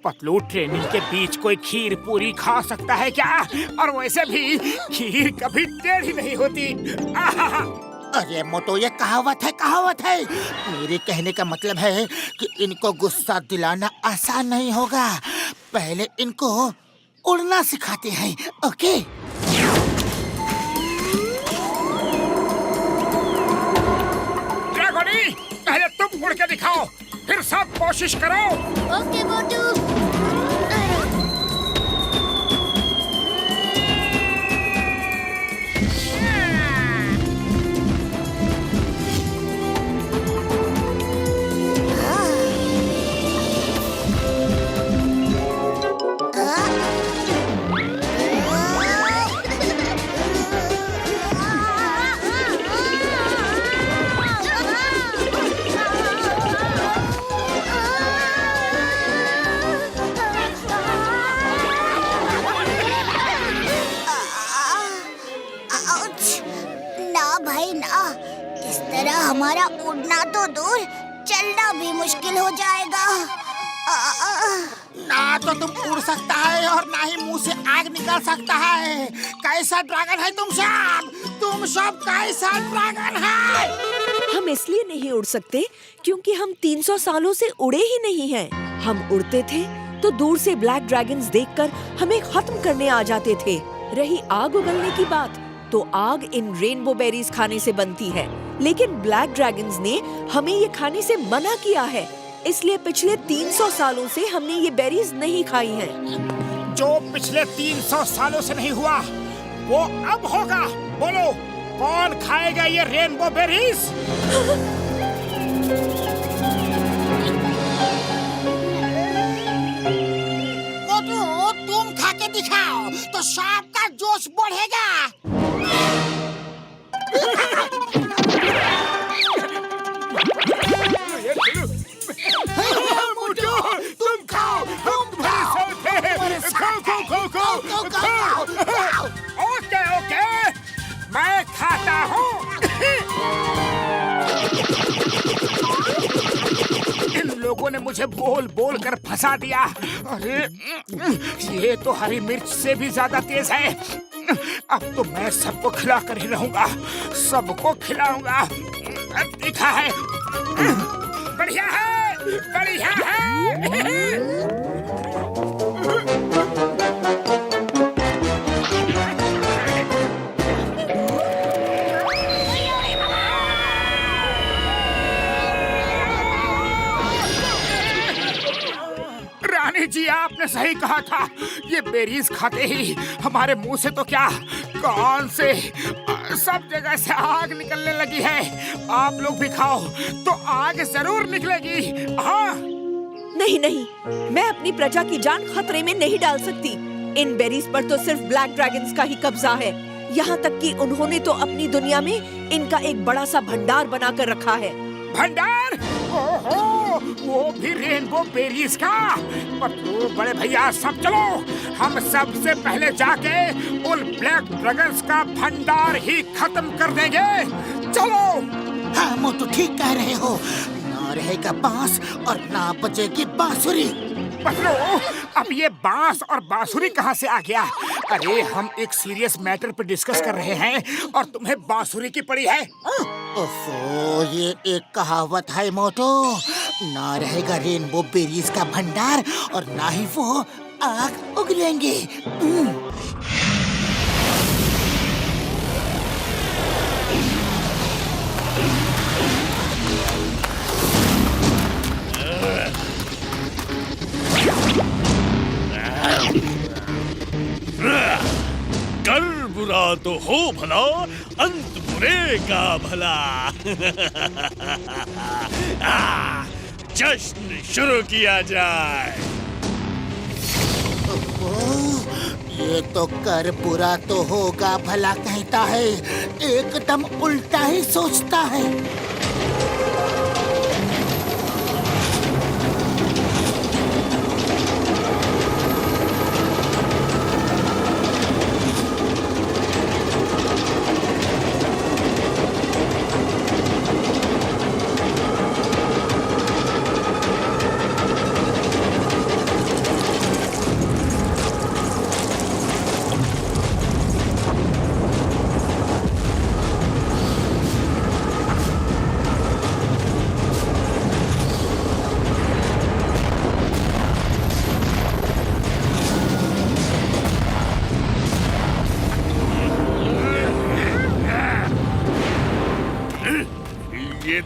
पतलू ट्रेनिंग के बीच कोई खीर पूरी खा सकता है क्या? और वैसे भी खीर कभी टेढ़ी नहीं होती। आहा! अरे मोटू, ये कहावत है। मेरे कहने का मतलब है कि इनको गुस्सा दिलाना आसान नहीं होगा। पहले इनको उड़ना सिखाते हैं, ओके? ड्रैगोनी, पहले तुम उड़ के दिखाओ, फिर सब कोशिश करो। ओके मोटू। हमारा उड़ना तो दूर, चलना भी मुश्किल हो जाएगा। ना तो तुम उड़ सकता है और ना ही मुंह से आग निकल सकता है। कैसा ड्रैगन है तुम सब कैसा ड्रैगन है? हम इसलिए नहीं उड़ सकते क्योंकि हम 300 सालों से उड़े ही नहीं हैं। हम उड़ते थे तो दूर से ब्लैक ड्रैगन्स देखकर हमें खत्म करने आ जाते थे। रही आग उगलने की बात, तो आग इन रेनबो बेरीज खाने से बनती है, लेकिन ब्लैक ड्रैगन्स ने हमें ये खाने से मना किया है। इसलिए पिछले 300 सालों से हमने ये बेरीज नहीं खाई हैं। जो पिछले 300 सालों से नहीं हुआ, वो अब होगा। बोलो, कौन खाएगा ये रेनबो बेरीज? मोटू, तुम खा के दिखाओ तो सांप का जोश बढ़ेगा। मोटू, तुम खाओ, हम तुम्हारे साथ हैं। खाओ। ओके, मैं खाता हूँ। इन लोगों ने मुझे बोल कर फंसा दिया। अरे, ये तो हरी मिर्च से भी ज्यादा तेज है। अब तो मैं सबको खिला कर ही रहूंगा, सबको खिलाऊंगा। दिखा है, बढ़िया है। रानी जी, आपने सही कहा था। ये बेरीज खाते ही हमारे मुंह से तो क्या, कान से, सब जगह से आग निकलने लगी है। आप लोग भी खाओ तो आग जरूर निकलेगी। हाँ। नहीं, मैं अपनी प्रजा की जान खतरे में नहीं डाल सकती। इन बेरीज पर तो सिर्फ ब्लैक ड्रैगन्स का ही कब्जा है। यहाँ तक कि उन्होंने तो अपनी दुनिया में इनका एक बड़ा सा भंडार बनाकर रखा है। भंडार? ओहो, वो भी रेनबो बेरीज का। पतलू, बड़े भैया, सब चलो। हम सबसे पहले जाके उन ब्लैक ड्रैगन्स का भंडार ही खत्म कर देंगे। चलो। हाँ मोटू, ठीक कह रहे हो। ना रहेगा बांस और ना बजेगी बांसुरी। पतलू, अब ये बांस और बांसुरी कहाँ से आ गया? अरे, हम एक सीरियस मैटर पे डिस्कस कर रहे हैं और तुम्हें बांसुरी की पड़ी है। ओफो, ये एक कहावत है मोटू। ना रहेगा रेनबो बेरीज का भंडार और ना ही वो आग उगलेंगे। कर बुरा तो हो भला, अंत बुरे का भला। जश्न शुरू किया जाए। ये तो कर बुरा तो होगा भला कहता है, एकदम उल्टा ही सोचता है।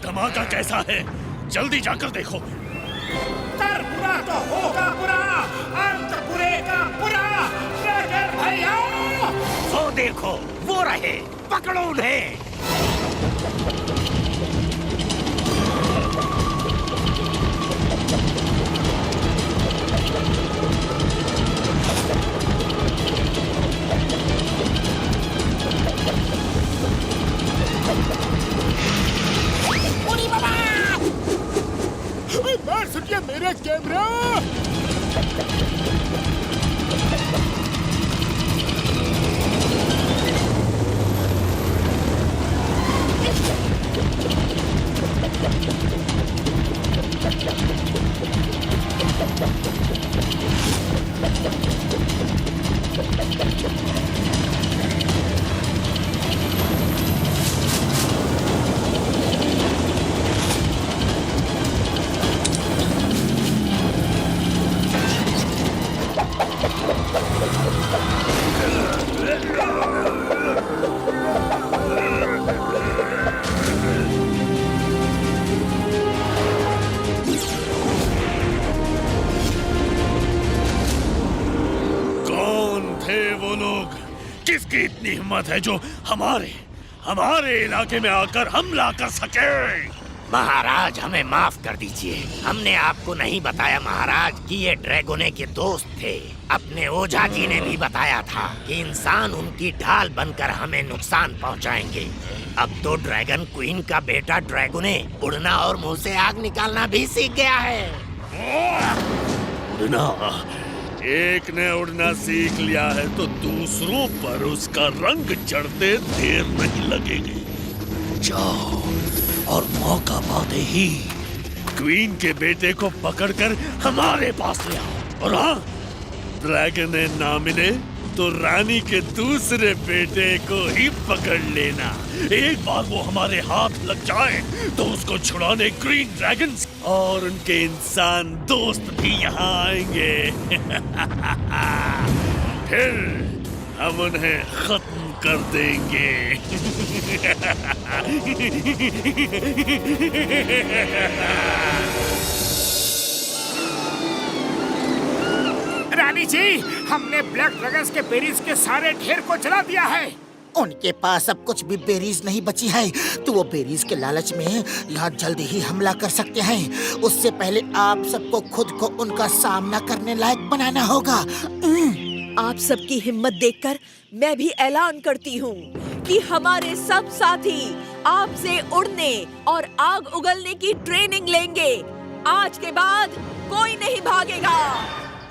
धमाका कैसा है, जल्दी जाकर देखो। कर बुरा तो होगा बुरा, अंत बुरे का बुरा। ड्रैगन भैया, वो देखो, वो रहे, पकड़ो उन्हें। मार सकिए मेरे कैमरा। किसकी इतनी हिम्मत है जो हमारे इलाके में आकर हमला कर सके? महाराज, हमें माफ कर दीजिए। हमने आपको नहीं बताया महाराज कि ये ड्रैगोने के दोस्त थे। अपने ओझा जी ने भी बताया था कि इंसान उनकी ढाल बनकर हमें नुकसान पहुंचाएंगे। अब तो ड्रैगन क्वीन का बेटा ड्रैगोने उड़ना और मुंह से आग निकालना भी सीख गया है। उड़ना? एक ने उड़ना सीख लिया है तो दूसरों पर उसका रंग चढ़ते देर नहीं लगेगी। जाओ और मौका पाते ही क्वीन के बेटे को पकड़कर हमारे पास ले आओ। और हाँ, ड्रैगन ना मिले तो रानी के दूसरे बेटे को ही पकड़ लेना। एक बार वो हमारे हाथ लग जाए तो उसको छुड़ाने ग्रीन ड्रैगन्स और उनके इंसान दोस्त भी यहाँ आएंगे। फिर हम उन्हें खत्म कर देंगे। रानी जी, हमने ब्लैक ड्रैगन्स के बेरीज के सारे ढेर को जला दिया है। उनके पास अब कुछ भी बेरीज नहीं बची है, तो वो बेरीज के लालच में यहाँ जल्दी ही हमला कर सकते हैं। उससे पहले आप सबको खुद को उनका सामना करने लायक बनाना होगा। आप सबकी हिम्मत देखकर मैं भी ऐलान करती हूँ कि हमारे सब साथी आपसे उड़ने और आग उगलने की ट्रेनिंग लेंगे। आज के बाद कोई नहीं भागेगा।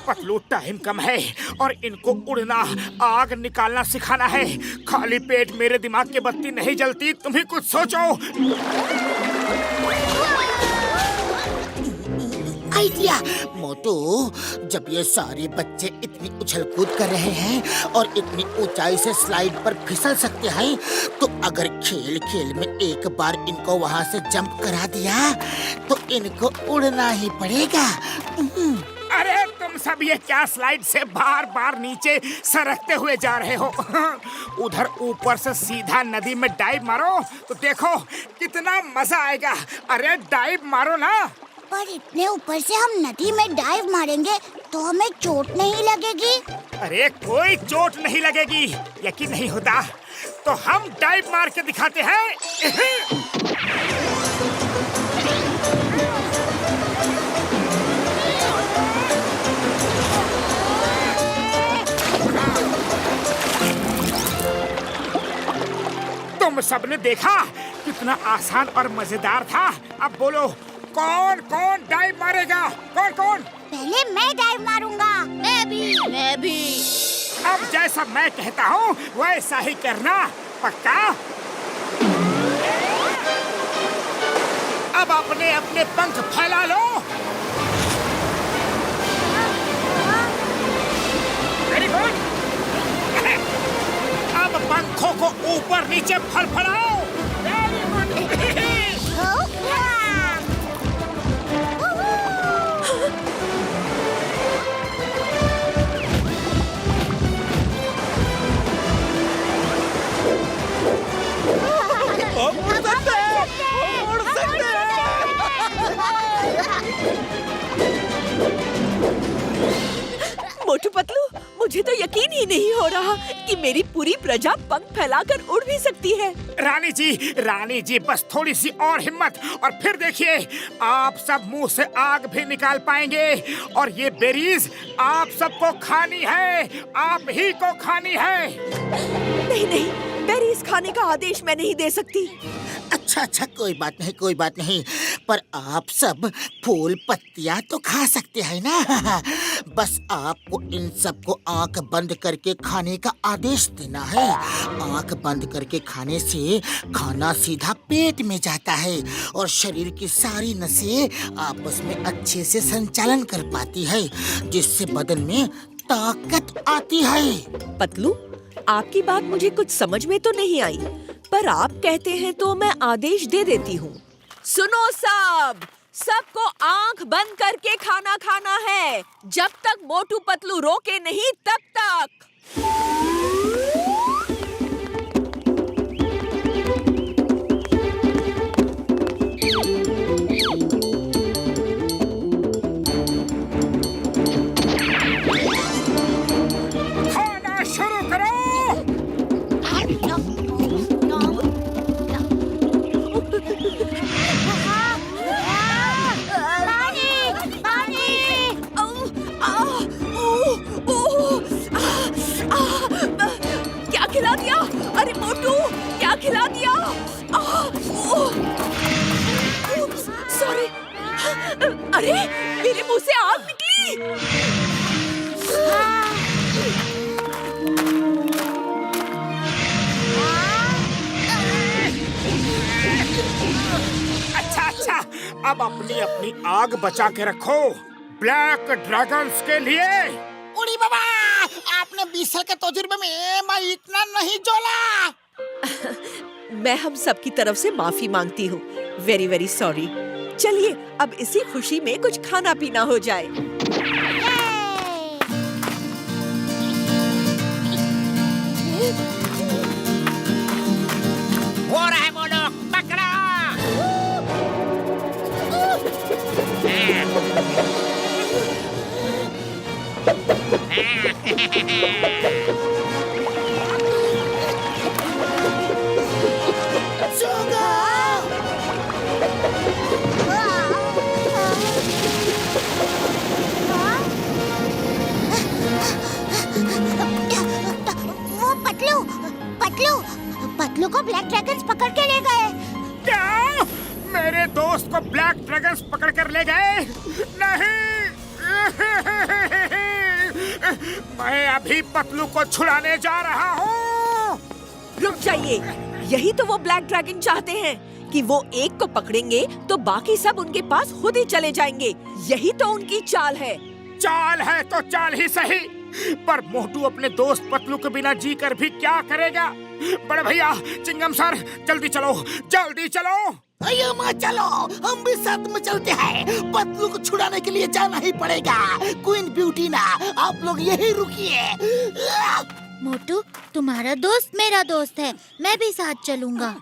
पतलू, टाइम कम है और इनको उड़ना, आग निकालना सिखाना है। खाली पेट मेरे दिमाग की बत्ती नहीं जलती। तुम ही कुछ सोचो। आइडिया। मोटू, जब ये सारे बच्चे इतनी उछल कूद कर रहे हैं और इतनी ऊंचाई से स्लाइड पर फिसल सकते हैं, तो अगर खेल खेल में एक बार इनको वहाँ से जंप करा दिया तो इनको उड़ना ही पड़ेगा। अरे तुम सब ये क्या स्लाइड से बार बार नीचे सरकते हुए जा रहे हो? उधर ऊपर से सीधा नदी में डाइव मारो तो देखो कितना मजा आएगा। अरे डाइव मारो ना। पर इतने ऊपर से हम नदी में डाइव मारेंगे तो हमें चोट नहीं लगेगी? अरे कोई चोट नहीं लगेगी। यकीन नहीं होता तो हम डाइव मार के दिखाते हैं। तुम सबने देखा कितना आसान और मजेदार था। अब बोलो कौन कौन डाइव मारेगा? कौन कौन? पहले मैं डाइव मारूंगा। मैं भी। अब जैसा मैं कहता हूँ वैसा ही करना, पक्का? अब अपने अपने पंख फैला लो। Very good. अब पंखों को ऊपर नीचे फड़फड़ाओ। Very good. उड़ सकते हैं। नहीं हो रहा कि मेरी पूरी प्रजा पंख फैलाकर उड़ भी सकती है। रानी जी बस थोड़ी सी और हिम्मत और फिर देखिए आप सब मुंह से आग भी निकाल पाएंगे और ये बेरीज आप सबको खानी है, आप ही को खानी है। नहीं, बेरीज खाने का आदेश मैं नहीं दे सकती। अच्छा, कोई बात नहीं, पर आप सब फूल पत्तियां तो खा सकते हैं ना। बस आपको इन सबको आंख बंद करके खाने का आदेश देना है। आंख बंद करके खाने से खाना सीधा पेट में जाता है और शरीर की सारी नसें आपस में अच्छे से संचालन कर पाती है, जिससे बदन में ताकत आती है। पतलू, आपकी बात मुझे कुछ समझ में तो नहीं आई, पर आप कहते हैं तो मैं आदेश दे देती हूँ। सुनो सबको आंख बंद करके खाना खाना है। जब तक मोटू पतलू रोके नहीं तब तक। खाना शुरू करो। क्या खिला दिया? अरे मोटू, क्या खिला दिया? सॉरी। अरे मेरे मुंह से आग निकली। अच्छा, अब अपनी आग बचा के रखो ब्लैक ड्रैगन्स के लिए। उड़ी बाबा, आपने 20 साल के तजुर्बे में मैं इतना नहीं जोला। मैं हम सब की तरफ से माफी मांगती हूँ। Very very sorry. चलिए अब इसी खुशी में कुछ खाना पीना हो जाए। हो रहा है, बोलो पकड़ा। वो पतलू को ब्लैक ड्रैगन्स पकड़ के ले गए। क्या? मेरे दोस्त को ब्लैक ड्रैगन्स पकड़ कर ले गए? नहीं। मैं अभी पतलू को छुड़ाने जा रहा हूँ। रुक जाइए। यही तो वो ब्लैक ड्रैगन चाहते हैं कि वो एक को पकड़ेंगे तो बाकी सब उनके पास खुद ही चले जाएंगे। यही तो उनकी चाल है। चाल है तो चाल ही सही, पर मोटू अपने दोस्त पतलू के बिना जी कर भी क्या करेगा? बड़े भैया, चिंगम सर, जल्दी चलो। अयो माँ, चलो हम भी साथ में चलते हैं। पतलू को छुड़ाने के लिए जाना ही पड़ेगा। क्वीन ब्यूटी ना, आप लोग यही रुकिए। मोटू, तुम्हारा दोस्त मेरा दोस्त है, मैं भी साथ चलूंगा।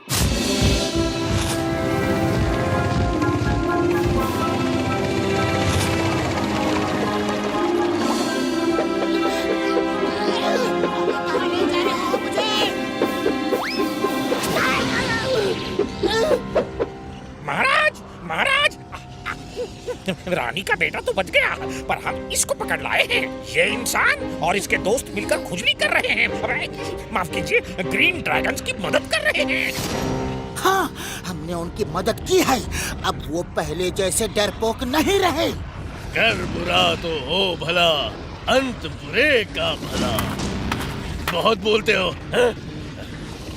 महाराज, रानी का बेटा तो बच गया, पर हम इसको पकड़ लाए हैं। ये इंसान और इसके दोस्त मिलकर खुजली कर रहे हैं। माफ कीजिए, ग्रीन ड्रैगन्स की मदद कर रहे हैं। हाँ, हमने उनकी मदद की है। अब वो पहले जैसे डरपोक नहीं रहे। कर बुरा तो हो भला, अंत बुरे का भला। बहुत बोलते हो, हैं?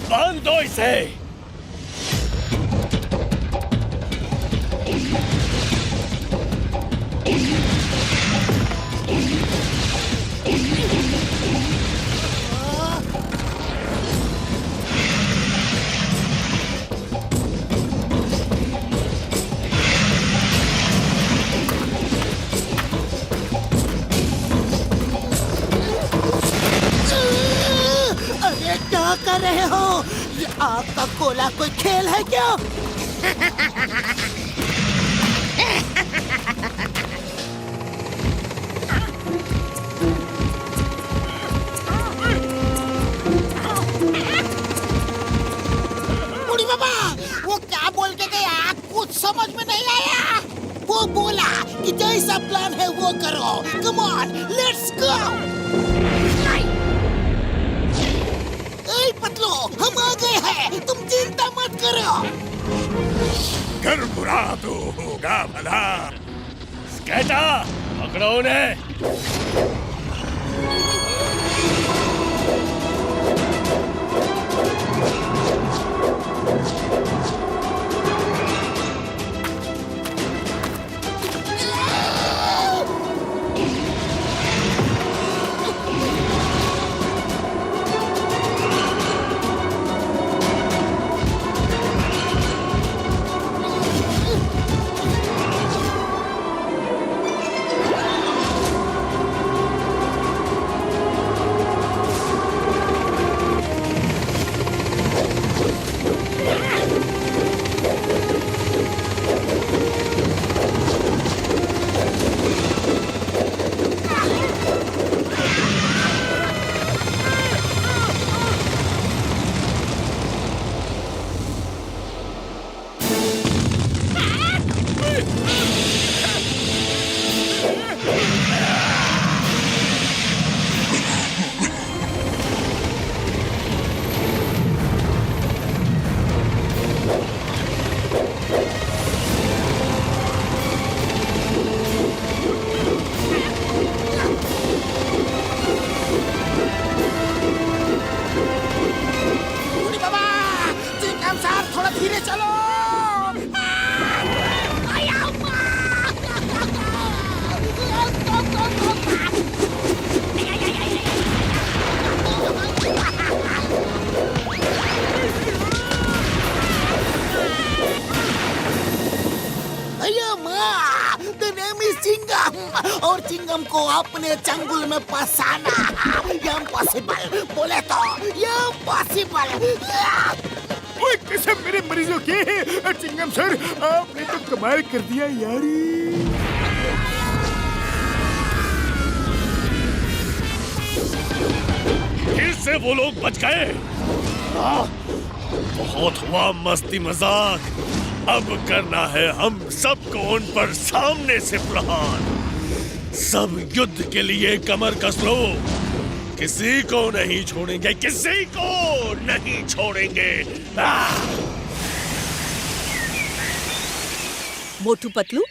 बांध दो इसे। अरे क्या कर रहे हो? ये आग का गोला कोई खेल है क्या? समझ में नहीं आया? वो बोला कि जैसा प्लान है वो करो। Come on, let's go. ए पतलू, हम आ गए हैं, तुम चिंता मत करो। कर बुरा तो होगा भला। स्केटर, पकड़ो उन्हें। और चिंगम को अपने चंगुल में फंसाना ये इम्पॉसिबल। बोले तो ये इम्पॉसिबल। ओए कसम मेरे मरीजों की। चिंगम सर, आपने तो कमाल कर दिया यारी। फिर से वो लोग बच गए। बहुत हुआ मस्ती मजाक। अब करना है हम सबको उन पर सामने से प्रहार। सब युद्ध के लिए कमर कस लो। किसी को नहीं छोड़ेंगे, किसी को नहीं छोड़ेंगे। मोटू पतलू,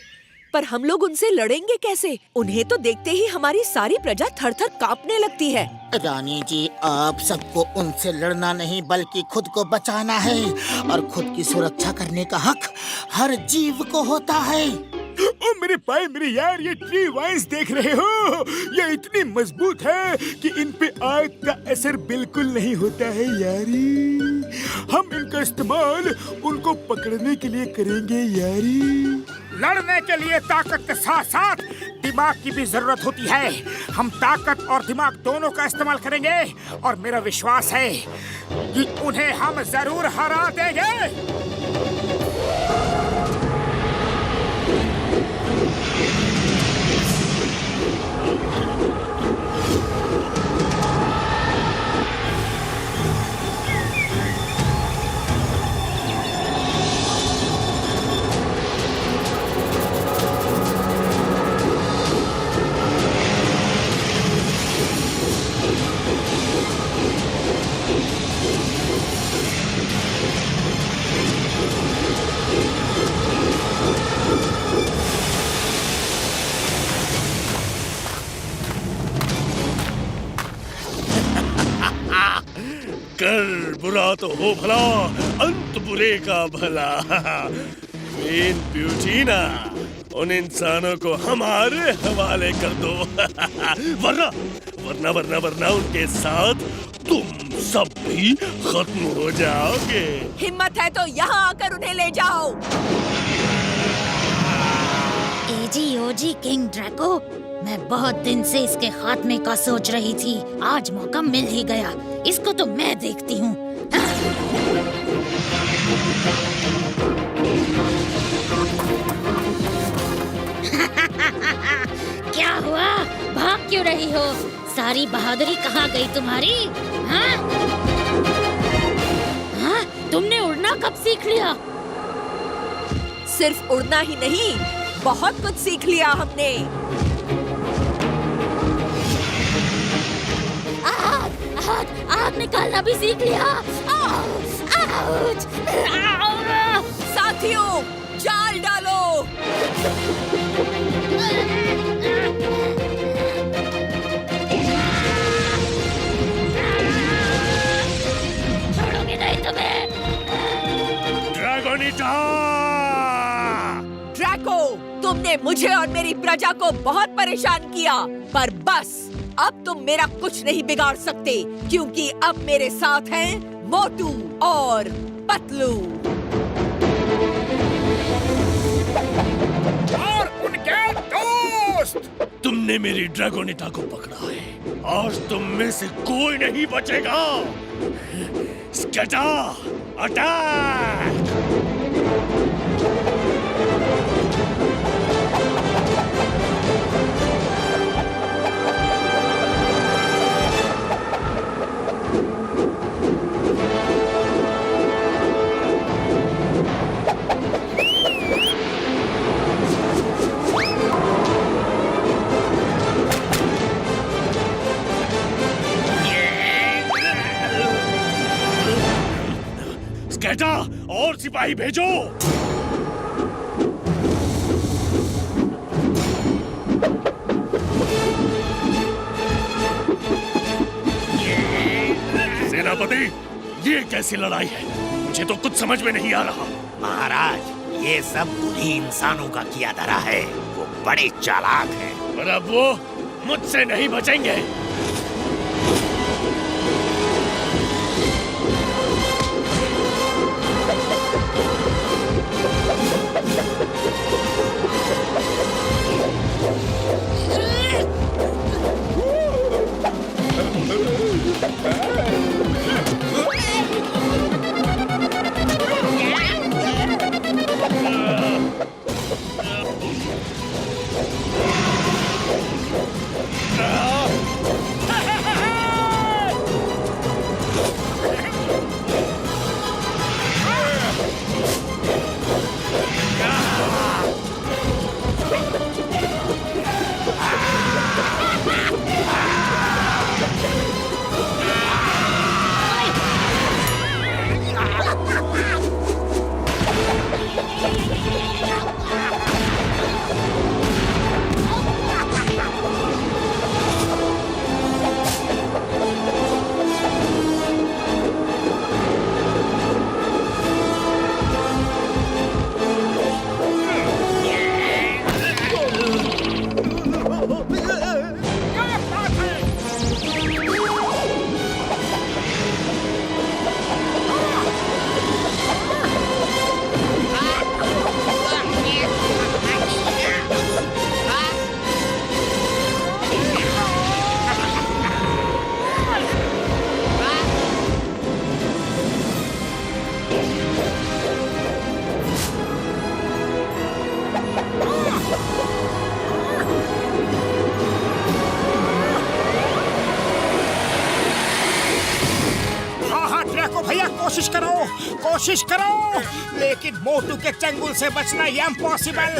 पर हम लोग उनसे लड़ेंगे कैसे? उन्हें तो देखते ही हमारी सारी प्रजा थर-थर कांपने लगती है। रानी जी, आप सबको उनसे लड़ना नहीं बल्कि खुद को बचाना है, और खुद की सुरक्षा करने का हक हर जीव को होता है। ओ मेरे भाई, मेरे यार, ये ट्री वाइन्स देख रहे हो? ये इतनी मजबूत है कि इन पे आग का असर बिल्कुल नहीं होता है यारी। हम इनका इस्तेमाल उनको पकड़ने के लिए करेंगे यारी। लड़ने के लिए ताकत के साथ साथ दिमाग की भी जरूरत होती है। हम ताकत और दिमाग दोनों का इस्तेमाल करेंगे, और मेरा विश्वास है कि उन्हें हम जरूर हरा देंगे। कर बुरा तो हो भला, अंत बुरे का भला। क्वीन ब्यूटीना, उन इंसानों को हमारे हवाले कर दो। वरना वरना वरना वरना उनके साथ तुम सब भी खत्म हो जाओगे। हिम्मत है तो यहाँ आकर उन्हें ले जाओ। एजी ओजी किंग ड्रैको, मैं बहुत दिन से इसके खात्मे का सोच रही थी। आज मौका मिल ही गया। इसको तो मैं देखती हूँ। क्या हुआ? भाग क्यों रही हो? सारी बहादुरी कहाँ गई तुम्हारी? हाँ? हाँ? तुमने उड़ना कब सीख लिया? सिर्फ उड़ना ही नहीं, बहुत कुछ सीख लिया हमने। आग निकालना भी सीख लिया। साथियों, जाल डालो। छोड़ूंगी नहीं तुम्हें। ड्रैगोनिटा! ड्रैको, तुमने मुझे और मेरी प्रजा को बहुत परेशान किया, पर बस अब तुम मेरा कुछ नहीं बिगाड़ सकते, क्योंकि अब मेरे साथ हैं मोटू और पतलू। और उनके दोस्त। तुमने मेरी ड्रैगोनिटा को पकड़ा है। आज तुम में से कोई नहीं बचेगा। स्केटा, अटैक! स्केटा, और सिपाही भेजो। सेनापति, ये कैसी लड़ाई है? मुझे तो कुछ समझ में नहीं आ रहा। महाराज, ये सब उन्हीं इंसानों का किया धरा है। वो बड़े चालाक हैं। पर अब वो मुझसे नहीं बचेंगे। कोशिश करो, लेकिन मोटू के चंगुल से बचना इम्पॉसिबल।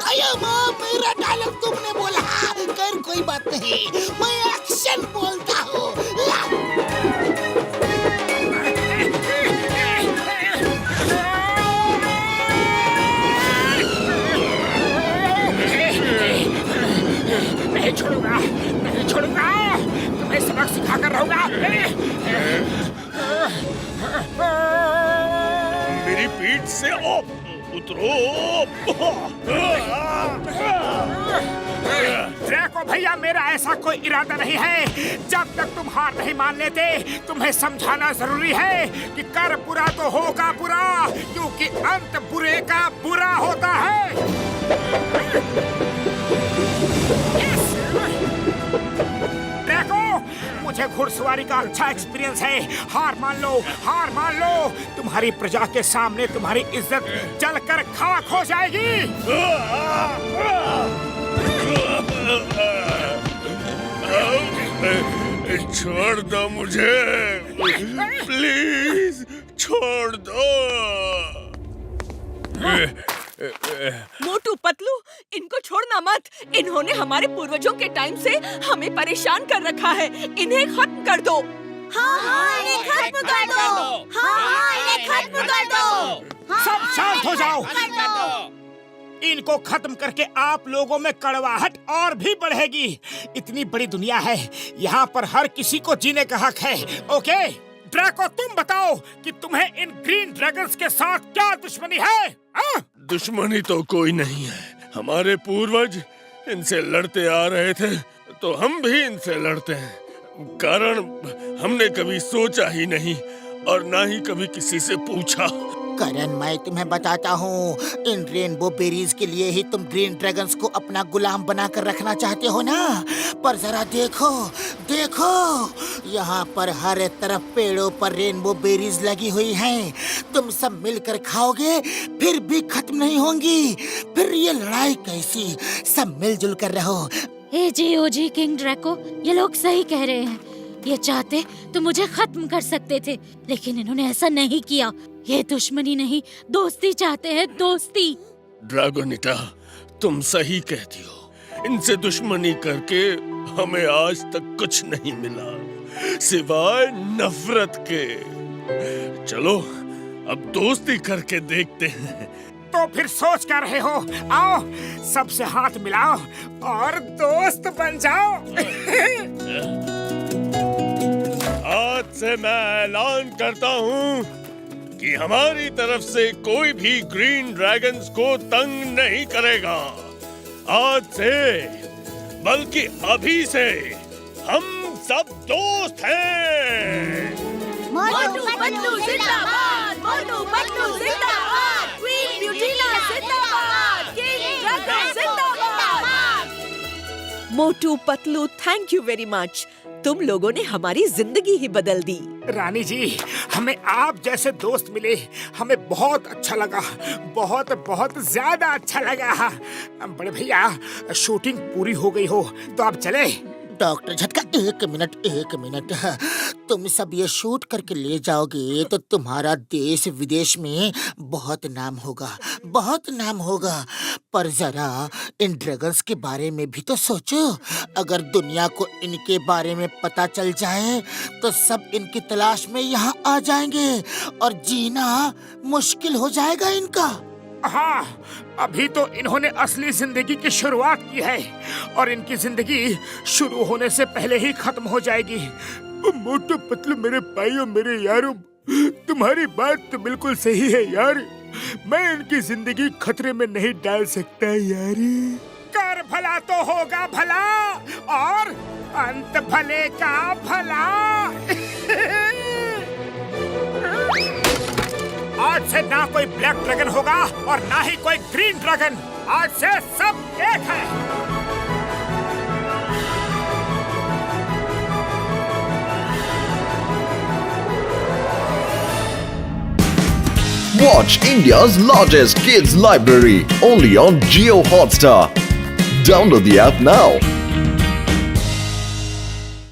अयो माँ, मेरा डायलॉग तुमने बोला। कर कोई बात नहीं, मैं एक्शन बोलता हूँ। नहीं छोड़ूंगा, नहीं छोड़ूंगा। तुम्हें सबक सिखाकर रहूंगा। मेरी पीठ से उतरो। ड्रैको भैया, मेरा ऐसा कोई इरादा नहीं है। जब तक तुम हार नहीं मान लेते, तुम्हें समझाना जरूरी है कि कर बुरा तो होगा बुरा, क्योंकि अंत बुरे का बुरा होता है। ड्रैको, मुझे घुड़सवारी का अच्छा एक्सपीरियंस है। हार मान लो, हार मान लो। तुम्हारी प्रजा के सामने तुम्हारी इज्जत जलकर खाक हो जाएगी। छोड़ दो मुझे, प्लीज छोड़ दो। मोटू पतलू, इनको छोड़ना मत। इन्होंने हमारे पूर्वजों के टाइम से हमें परेशान कर रखा है। इन्हें खत्म कर दो। हाँ, इन्हें खत्म कर दो। हाँ, इन्हें खत्म कर दो। सब शांत हो जाओ। इनको खत्म करके आप लोगों में कड़वाहट और भी बढ़ेगी। इतनी बड़ी दुनिया है, यहाँ पर हर किसी को जीने का हक है। ओके ड्रैको, तुम बताओ कि तुम्हें इन ग्रीन ड्रैगन्स के साथ क्या दुश्मनी है? दुश्मनी तो कोई नहीं है। हमारे पूर्वज इनसे लड़ते आ रहे थे तो हम भी इनसे लड़ते हैं। कारण हमने कभी सोचा ही नहीं और ना ही कभी किसी से पूछा। करण, मैं तुम्हें बताता हूँ, इन रेनबो बेरीज के लिए ही तुम ग्रीन ड्रैगन्स को अपना गुलाम बनाकर रखना चाहते हो ना? पर जरा देखो, देखो, यहाँ पर हर तरफ पेड़ों पर रेनबो बेरीज लगी हुई हैं। तुम सब मिलकर खाओगे फिर भी खत्म नहीं होंगी। फिर ये लड़ाई कैसी? सब मिलजुल कर रहो। हे जी किंग ड्रैको, ये लोग सही कह रहे हैं। ये चाहते तो मुझे खत्म कर सकते थे, लेकिन इन्होंने ऐसा नहीं किया। ये दुश्मनी नहीं, दोस्ती चाहते हैं, दोस्ती। ड्रैगोनिटा, तुम सही कहती हो। इनसे दुश्मनी करके हमें आज तक कुछ नहीं मिला सिवाय नफरत के। चलो अब दोस्ती करके देखते हैं। तो फिर सोच कर रहे हो? आओ सबसे हाथ मिलाओ और दोस्त बन जाओ। आज से मैं ऐलान करता हूँ कि हमारी तरफ से कोई भी ग्रीन ड्रैगन्स को तंग नहीं करेगा। आज से, बल्कि अभी से हम सब दोस्त हैं। मोटू पतलू जिंदाबाद, मोटू पतलू जिंदाबाद, क्वीन ब्यूटीना जिंदाबाद, किंग ड्रैगन जिंदाबाद। Motu Patlu, thank you very much. तुम लोगों ने हमारी जिंदगी ही बदल दी। रानी जी, हमें आप जैसे दोस्त मिले, हमें बहुत अच्छा लगा। बहुत बहुत ज्यादा अच्छा लगा। बड़े भैया, शूटिंग पूरी हो गई हो तो आप चले। डॉक्टर झटका, एक मिनट। तुम सब ये शूट करके ले जाओगे तो तुम्हारा देश विदेश में बहुत नाम होगा, बहुत नाम होगा। पर जरा इन ड्रैगन्स के बारे में भी तो सोचो। अगर दुनिया को इनके बारे में पता चल जाए तो सब इनकी तलाश में यहाँ आ जाएंगे और जीना मुश्किल हो जाएगा इनका। हाँ, अभी तो इन्होंने असली जिंदगी की शुरुआत की है और इनकी जिंदगी शुरू होने से पहले ही खत्म हो जाएगी। मोटू पतलू मेरे भाइयों, मेरे यारों, तुम्हारी बात तो बिल्कुल सही है यार। मैं इनकी जिंदगी खतरे में नहीं डाल सकता यार। कर भला तो होगा भला और अंत भले का भला। आज से ना कोई ब्लैक ड्रैगन होगा और ना ही कोई ग्रीन ड्रैगन। आज से सब एक है। Watch India's largest kids library only on Jio Hotstar. Download the app now.